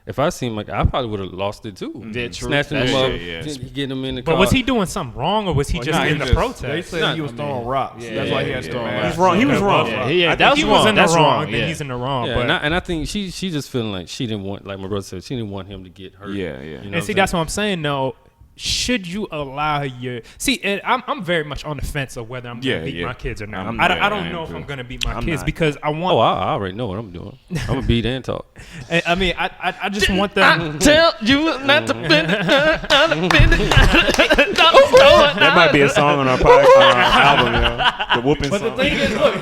if I seemed like I probably would have lost it too. Yeah, true. Snatching That's them up, true, yeah. getting them in the car. But was he doing something wrong, or was he just nah, in he the just- protest? They said he was throwing rocks. That's why he had to yeah. mask. He's wrong. He was wrong. Yeah, I that's he wrong. was in the That's wrong, wrong. then Yeah. he's in the wrong. Yeah, but and I think she just feeling like she didn't want, like my brother said, she didn't want him to get hurt. Yeah, yeah. You know and what see, I'm that's saying? what I'm saying. Though, should you allow your and I'm very much on the fence of whether I'm gonna Yeah, beat yeah. my kids or not. I'm I not. don't I know am if too. I'm gonna beat my I'm kids not. because I want. Oh, I already know what I'm doing. I'm gonna beat and talk. I mean, I just want them. Tell you not to bend it. That might be a song on our album, yo. The whooping But the song. thing is, look,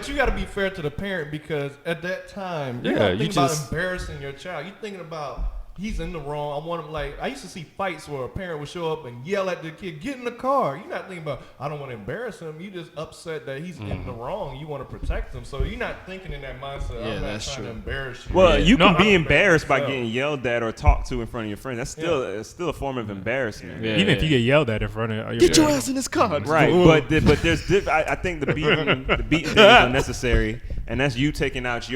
you got to be fair to the parent, because at that time, you're Yeah, not you thinking about just- embarrassing your child. You're thinking about he's in the wrong. I want him I used to see fights where a parent would show up and yell at the kid, "Get in the car." You're not thinking about, I don't want to embarrass him. You just upset that he's in the wrong. You want to protect him, so you're not thinking in that mindset. Yeah, I'm not that's trying true. to embarrass you. Well, you can No, be I'm embarrassed by myself. getting yelled at or talked to in front of your friends. That's still a form of embarrassment. Yeah. Even if you get yelled at in front of your Get your ass in this car. Right, but there's I think the beating thing is unnecessary, and that's you taking out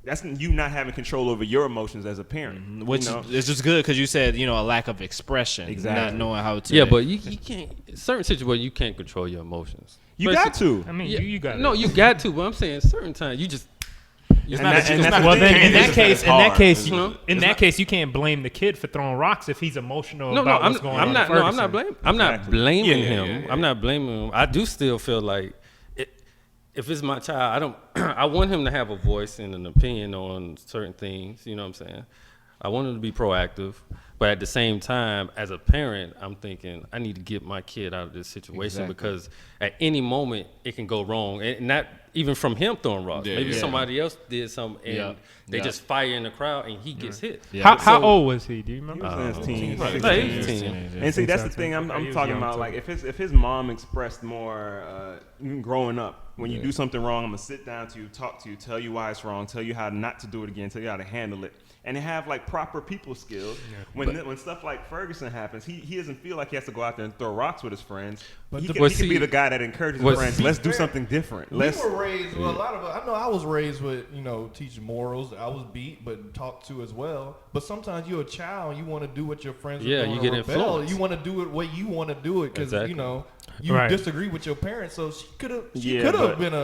that's you not having control over your emotions as a parent. Which you know? is just good because you said, a lack of expression. Exactly. Not knowing how to. Yeah, but you can't. Certain situations you can't control your emotions. You got to. I mean, Yeah, you got no, you got to. But I'm saying certain times you just. It's And not that- that you and can- that's Well, the then thing. in that It's case, hard. in that case, you can't blame the kid for throwing rocks if he's emotional No, about I'm, what's going I'm on. not. in No, I'm not Ferguson. blaming. I'm not Exactly. blaming Yeah, him. yeah. I'm not blaming him. I do still feel like, if it's my child, I don't. I want him to have a voice and an opinion on certain things. You know what I'm saying? I want him to be proactive, but at the same time, as a parent, I'm thinking I need to get my kid out of this situation because at any moment it can go wrong, and not even from him throwing rocks. Yeah, Maybe yeah. somebody else did something, and Yeah. they Yeah. just fire in the crowd, and he gets hit. How old was he? Do you remember? He was in his teens, Right. 16. Like, 18. And see, that's the 16, thing I'm he was talking young, about. too. Like, if his mom expressed more growing up, when you do something wrong, I'm gonna sit down to you, talk to you, tell you why it's wrong, tell you how not to do it again, tell you how to handle it, and they have like proper people skills. When when stuff like Ferguson happens, he doesn't feel like he has to go out there and throw rocks with his friends. But He the- can be the guy that encourages his friends. Let's do something different. We were raised with a lot of. I know I was raised with teaching morals. I was beat, but talked to as well. But sometimes you're a child, and you want to do what your friends. Yeah, are doing you or get rebel. influenced. You want to do it what you want to do it because Exactly. you Right. disagree with your parents. So she could have. She Yeah, could have but- been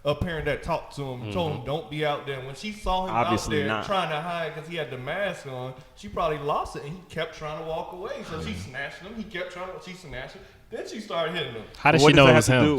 a parent that talked to him, told him don't be out there. When she saw him Obviously out there not. trying to hide because he had the mask on, she probably lost it, and he kept trying to walk away. So she snatched him. He kept trying. She snatched him. Then she started hitting him. How does What she does know that it have was to him? do?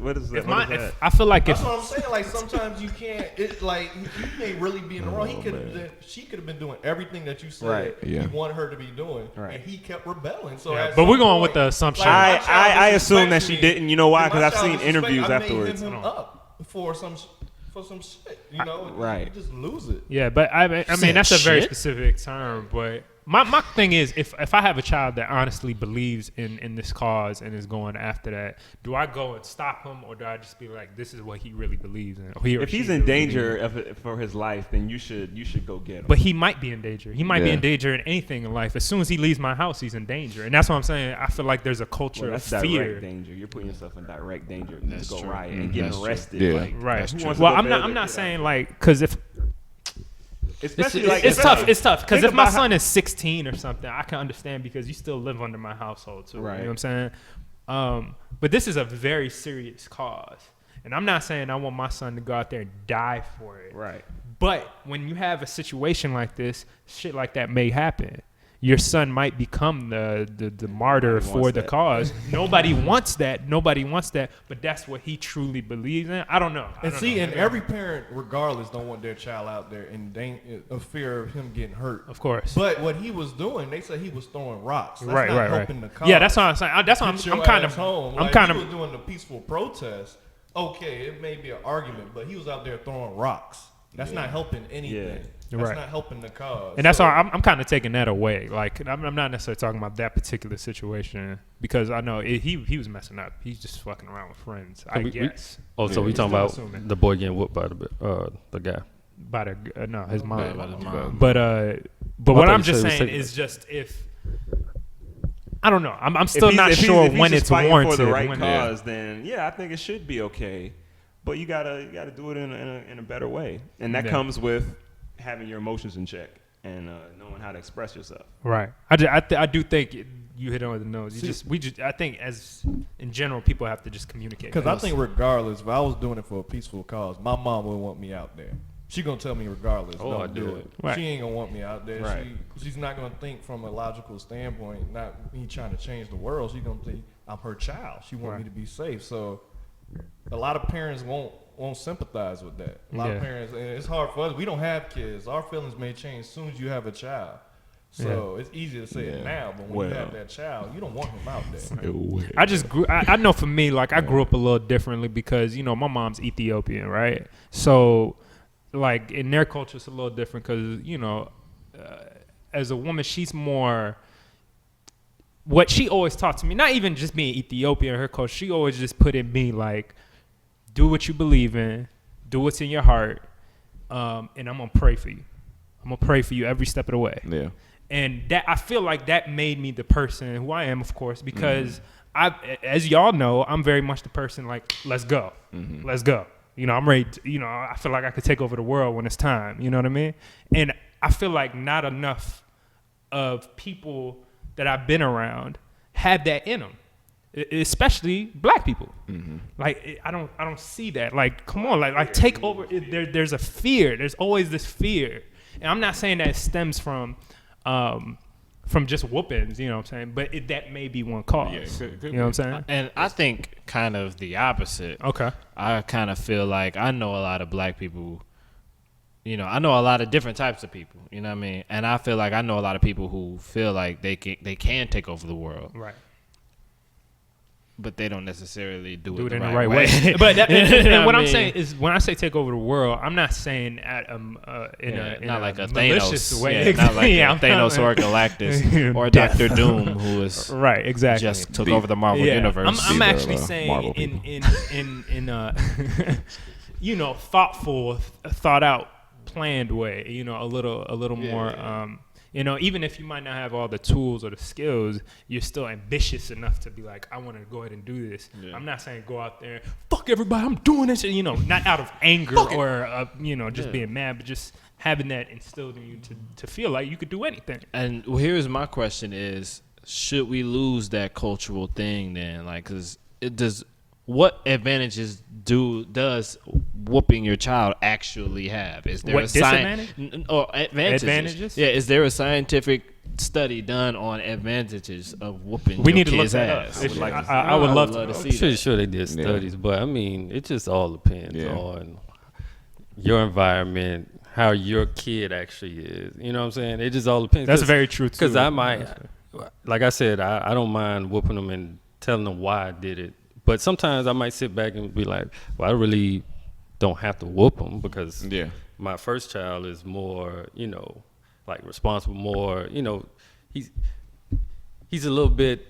What is that? If What is my, that? if, I feel like That's if what I'm saying. Like sometimes you can't. It like he may really be in the wrong. He could. She could have been doing everything that you said. Right, yeah. You wanted her to be doing, Right. and he kept rebelling. So, Yeah, at but some we're going point, with the assumption. my child I assume that disrespected she me. didn't. You know why? If my Because I've child seen disrespect, interviews I may afterwards. hit him up for some shit. You know, Right. You just lose it. Yeah, but I mean Said that's a very shit. specific term. But my thing is, if I have a child that honestly believes in this cause and is going after that, do I go and stop him, or do I just be like, this is what he really believes in? Or he or If she he's really in believes danger for his life, then you should go get him. But he might be in danger. He might be Yeah. in danger in anything in life. As soon as he leaves my house, he's in danger, and that's what I'm saying. I feel like there's a culture Well, of that's fear. direct danger. You're putting yourself in direct danger That's to go true. riot and getting That's true. arrested. Yeah. Like, Right. who wants to Well, go I'm bail not their kid saying out? like because if Especially like it's tough. It's tough because think if my about how- son is 16 or something, I can understand because you still live under my household too. Right. You know what I'm saying? But this is a very serious cause, and I'm not saying I want my son to go out there and die for it. Right. But when you have a situation like this, shit like that may happen. Your son might become the martyr Nobody for wants the that. cause. Nobody wants that. Nobody wants that. But that's what he truly believes in. I don't know. I And don't see, know. and every parent, regardless, don't want their child out there in a fear of him getting hurt. Of course. But what he was doing, they said he was throwing rocks. That's right, not right, helping right. the cause. Yeah, that's what I'm saying. That's what Get I'm your kind ass of. home. I'm Like, kind he of. was doing the peaceful protest. Okay, it may be an argument, but he was out there throwing rocks. That's not helping anything. Yeah. That's Right. not helping the cause. And that's So- why I'm kind of taking that away. Like I'm not necessarily talking about that particular situation because I know he was messing up. He's just fucking around with friends. I guess. Oh, so we Yeah. talking Still about assuming. the boy getting whooped by the guy. By the no his mom. by his mom. But I what thought I'm you just said it was saying taken- is just if I don't know. I'm still If not he's- if sure he's when just it's fighting warranted. for the right when- cause, then yeah, I think it should be okay. But you gotta do it in a better way, and that Yeah. comes with having your emotions in check and knowing how to express yourself. Right. I do think you hit on the nose. I think as in general, people have to just communicate. Because I think regardless, if I was doing it for a peaceful cause, my mom would want me out there. She gonna tell me regardless. Oh, don't I do do it. it. Right. She ain't gonna want me out there. Right. She's not gonna think from a logical standpoint. Not me trying to change the world. She's gonna think I'm her child. She want me Right. to be safe. So a lot of parents won't sympathize with that. A lot of Yeah. parents, and it's hard for us. We don't have kids. Our feelings may change as soon as you have a child. So it's easy to say it now, but when you have that child, you don't want him out there. I just grew. I know for me, like I grew up a little differently because my mom's Ethiopian, right? So, like in their culture, it's a little different because as a woman, she's more. What she always taught to me, not even just being Ethiopian, her culture, she always just put in me like, do what you believe in, do what's in your heart, and I'm gonna pray for you. I'm gonna pray for you every step of the way. Yeah. And that I feel like that made me the person who I am, of course, because as y'all know, I'm very much the person like, let's go, let's go. I'm ready. I feel like I could take over the world when it's time. You know what I mean? And I feel like not enough of people that I've been around have that in them, especially black people. Like I don't see that. Like, come on, like take over. There's a fear. There's always this fear, and I'm not saying that it stems from just whoopings, you know what I'm saying? But that may be one cause. Yeah, could you know what I'm saying? And I think kind of the opposite. Okay. I kind of feel like I know a lot of black people. I know a lot of different types of people. You know what I mean? And I feel like I know a lot of people who feel like they can take over the world, Right. but they don't necessarily do Do it it in the the right right way. way. But and what I'm mean? saying is, when I say take over the world, I'm not saying at in not like a malicious Thanos way. not like Yeah, a I'm Thanos not- or Galactus or Death. Doctor Doom, who is Right. Exactly. just took over the Marvel universe. I'm Be actually the, saying Marvel in thoughtful, thought out, planned way. A little more. You know, even if you might not have all the tools or the skills, you're still ambitious enough to be like, I want to go ahead and do this. Yeah. I'm not saying go out there, fuck everybody, I'm doing this. You know, not out of anger or, you know, just being mad, but just having that instilled in you to feel like you could do anything. And here's my question is, should we lose that cultural thing then? Like, because it does, what advantages does whooping your child actually have? Is there What a disadvantage? or advantages? Advantages? Yeah, is there a scientific study done on advantages of whooping We your need to look kid's that ass? up. I would love to see I'm that. sure they did studies, but I mean, it just all depends Yeah. on your environment, how your kid actually is. You know what I'm saying? It just all depends. That's very true, too. Because I might, like I said, I don't mind whooping them and telling them why I did it. But sometimes I might sit back and be like, well, I really don't have to whoop them because my first child is more, you know, like responsible, more, you know, he's a little bit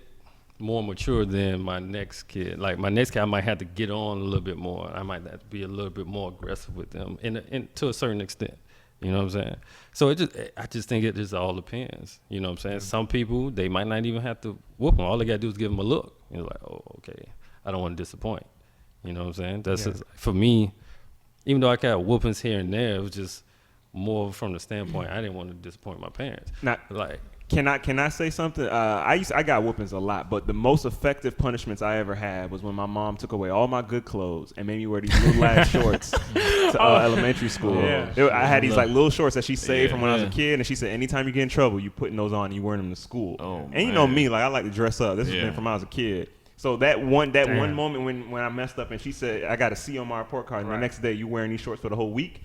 more mature than my next kid. Like my next kid, I might have to get on a little bit more. I might have to be a little bit more aggressive with them, to a certain extent. You know what I'm saying? So I just think it just all depends. You know what I'm saying? Some people, they might not even have to whoop them. All they gotta do is give them a look. You're like, oh, okay, I don't want to disappoint. You know what I'm saying? That's just, for me. Even though I got whoopings here and there, it was just more from the standpoint I didn't want to disappoint my parents. Now, like, can I say something? I got whoopings a lot, but the most effective punishments I ever had was when my mom took away all my good clothes and made me wear these little ass shorts to elementary school. I had these like little shorts that she saved from when I was a kid, and she said, anytime you get in trouble, you putting those on and you wearing them to school. And you know me, like I like to dress up. This has been from when I was a kid. So that one moment when I messed up and she said I got a C on my report card, and the next day you wearing these shorts for the whole week,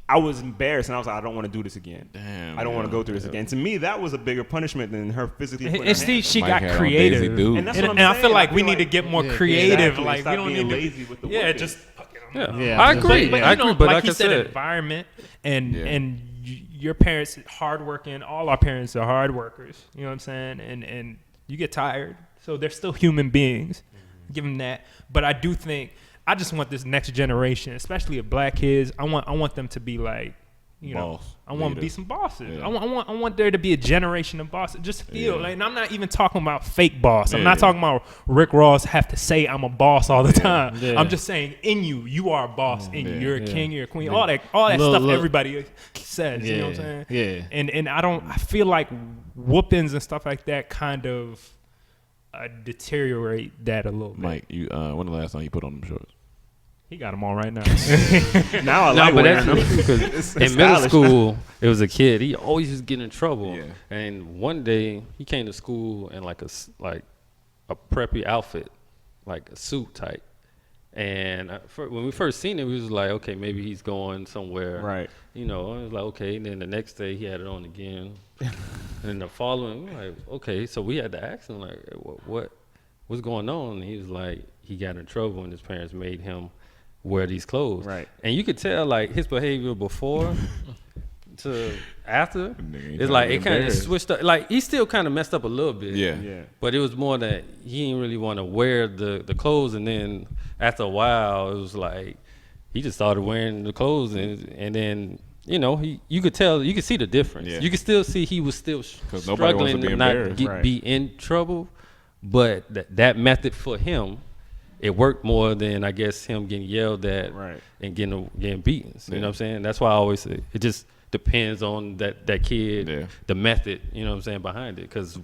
I was embarrassed and I was like, I don't want to do this again. I don't want to go through this again. To me, that was a bigger punishment than her physically putting her And hands she on got Mike had on creative. Daisy Dude. And that's And, what I'm and I saying. feel like we feel need to like- get more Yeah, creative. exactly. Like Stop we don't being need lazy to. with the Yeah, whooping. just fuck it. Yeah. I agree. But I you know, agree. But like like you I said, said, environment and your parents hardworking. All our parents are hard workers. You know what I'm saying? And you get tired, so they're still human beings. Give them that. But I do think I just want this next generation, especially of black kids. I want them to be like, you know, Boss, I want to leader. be some bosses. Yeah. I want there to be a generation of bosses. Just feel like, and I'm not even talking about fake boss. I'm not Yeah. talking about Rick Ross have to say I'm a boss all the time. Yeah. I'm just saying in you are a boss. In you, you're a king, you're a queen. All that Look, stuff look. everybody says. You know what I'm saying? Yeah. And I feel like whoopings and stuff like that kind of deteriorate that a little bit. Mike, you when the last time you put on them shorts? He got them all right now. Now I no, like but wearing that's them. because in middle stylish. school, it was a kid. He always used to get in trouble. Yeah. And one day he came to school in like a preppy outfit, like a suit type. And when we first seen him, we was like, okay, maybe he's going somewhere. Right. You know, I was like, okay. And then the next day he had it on again. And then the following, we were like, okay. So we had to ask him, like, what's going on? And he was like, he got in trouble and his parents made him wear these clothes. Right. And you could tell, like, his behavior before to after, Nigga ain't it's like trying to it be kind of embarrassed. switched up. Like, he still kind of messed up a little bit. Yeah. But it was more that he didn't really want to wear the clothes, and then after a while, it was like he just started wearing the clothes, and then you know you could tell, you could see the difference. Yeah. You could still see he was still nobody wants to struggling be to not embarrassed. Right. be in trouble, but that method for him, it worked more than I guess him getting yelled at Right. and getting beaten. You know what I'm saying? That's why I always say it just depends on that kid, the method, you know what I'm saying, behind it. Because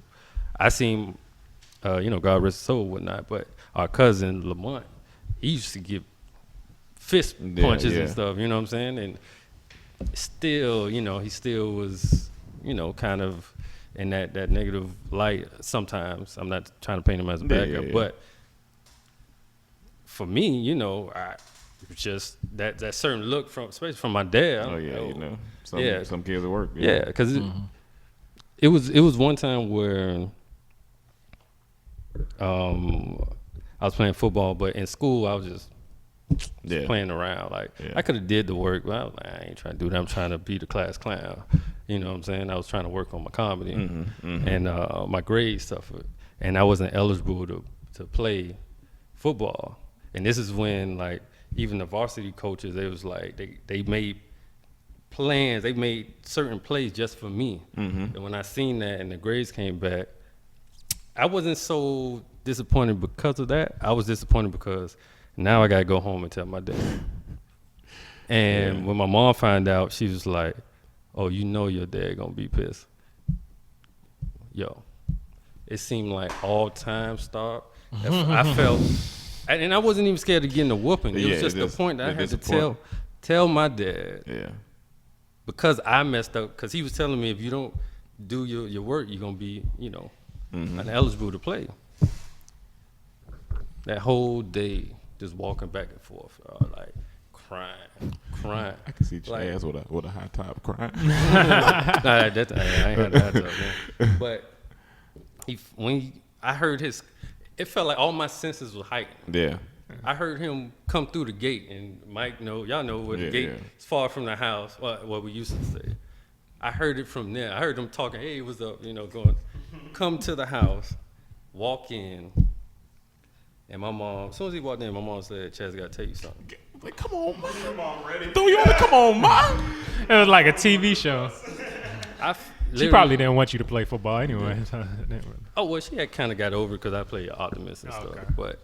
I seen, you know, God rest his soul and whatnot, but our cousin Lamont, he used to give fist punches and stuff, you know what I'm saying? And still, you know, he still was, you know, kind of in that negative light sometimes. I'm not trying to paint him as a bad guy, but for me, you know, just that certain look from, especially from my dad. Oh yeah, you know, some kids at work. Yeah, because it was one time where I was playing football, but in school I was just playing around. Like I could have did the work, but I was like, I ain't trying to do that. I'm trying to be the class clown. You know what I'm saying? I was trying to work on my comedy and my grade stuff, and I wasn't eligible to play football. And this is when, like, even the varsity coaches, they was like, they made plans. They made certain plays just for me. And when I seen that and the grades came back, I wasn't so disappointed because of that. I was disappointed because now I gotta go home and tell my dad. And when my mom found out, she was like, "Oh, you know your dad gonna be pissed." Yo, it seemed like all time stopped. I felt, and I wasn't even scared of getting a whooping. It was just the point that I had to tell my dad. Yeah. Because I messed up. Because he was telling me if you don't do your work, you're gonna be, ineligible to play. That whole day, just walking back and forth, like crying. I can see Chaz with a high top crying. I ain't had a high top, man. But I heard it felt like all my senses were heightened. Yeah. I heard him come through the gate, and Mike y'all know where the gate is far from the house, what we used to say. I heard it from there. I heard him talking, "Hey, what's up?" Going, come to the house, walk in, and my mom, as soon as he walked in, my mom said, "Chaz, I gotta tell you something." Like, come on, man. Come on, ready. Throw you on the come on, man. It was like a TV show. She probably didn't want you to play football anyway. Oh, well, she had kind of got over it because I played Optimist and stuff. Okay. But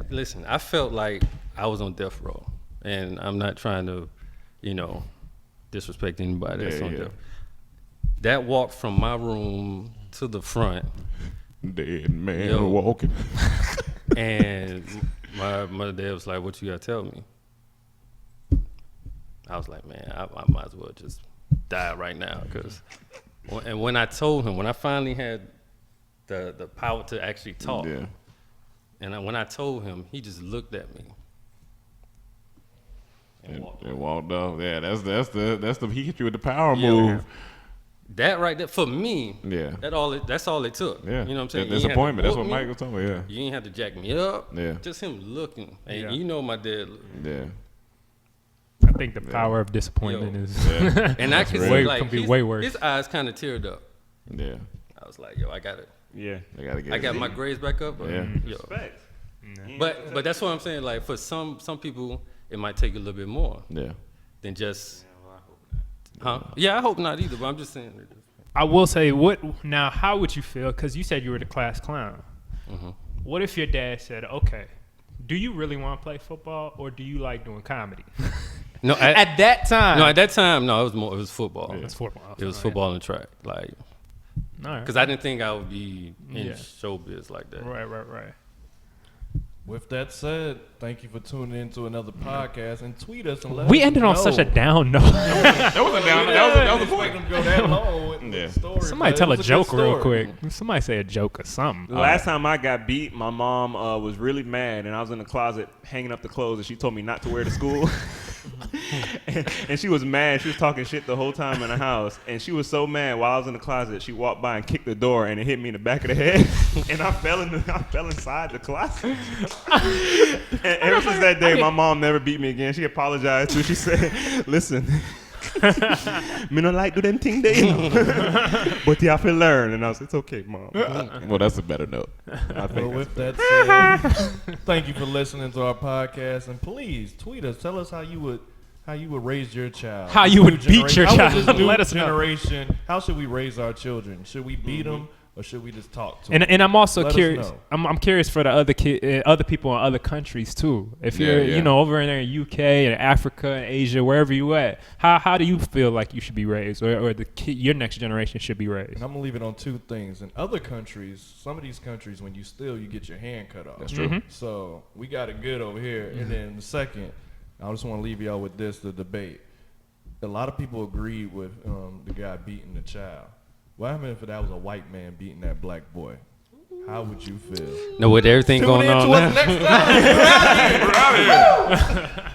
listen, I felt like I was on death row. And I'm not trying to, disrespect anybody that's on death. That walk from my room to the front. Dead man walking. And my dad was like, "What you got to tell me?" I was like, "Man, I might as well just die right now." And when I told him, when I finally had the power to actually talk, and when I told him, he just looked at me and walked off. Yeah, that's the he hit you with the power move. That right there for me. Yeah. That's all it took. Yeah. You know what I'm saying? Disappointment. That's what Mike was talking about. Yeah. You ain't have to jack me up. Yeah. Just him looking, and my dad. Yeah. I think the power of disappointment is. Yeah. And I can see can be way worse. His eyes kind of teared up. Yeah. I was like, "Yo, I got it. Yeah. I got my grades back up." Yeah. Respect. But that's what I'm saying. Like for some people, it might take a little bit more. Yeah. Than just. Huh? Yeah, I hope not either. But I'm just saying. I will say, how would you feel? Because you said you were the class clown. Mm-hmm. What if your dad said, "Okay, do you really want to play football, or do you like doing comedy?" No, at that time. No, at that time, no. It was football. It was football. It was football and track, like. Because I didn't think I would be in showbiz like that. Right. With that said, thank you for tuning in to another podcast and tweet us and let We us ended on such a down note. That was a down. That was the point. Go that long with the story, Somebody tell a joke real quick. Somebody say a joke or something. The last time I got beat, my mom was really mad, and I was in the closet hanging up the clothes, and she told me not to wear to school. and she was mad. She was talking shit the whole time in the house, and she was so mad. While I was in the closet, she walked by and kicked the door, and it hit me in the back of the head, and I fell inside the closet. And ever since that day, my mom never beat me again. She apologized too. She said, "Listen, me don't like do them thing they, but you have to learn." And I was, "It's okay, Mom." Well, that's a better note. I think with that said, thank you for listening to our podcast, and please tweet us. Tell us how you would raise your child. How you would beat your child. Let us know. How should we raise our children? Should we beat them? Or should we just talk to them? And I'm also Let curious. us know. I'm curious for the other people in other countries too. If you're over in there in UK and Africa and Asia, wherever you at, how do you feel like you should be raised, or your next generation should be raised? And I'm gonna leave it on two things. In other countries, some of these countries, when you steal, you get your hand cut off. That's true. Mm-hmm. So we got it good over here. And then the second, I just want to leave y'all with the debate. A lot of people agreed with the guy beating the child. What happened if that was a white man beating that black boy? How would you feel? No, with everything going on now. Next time. We're out of here.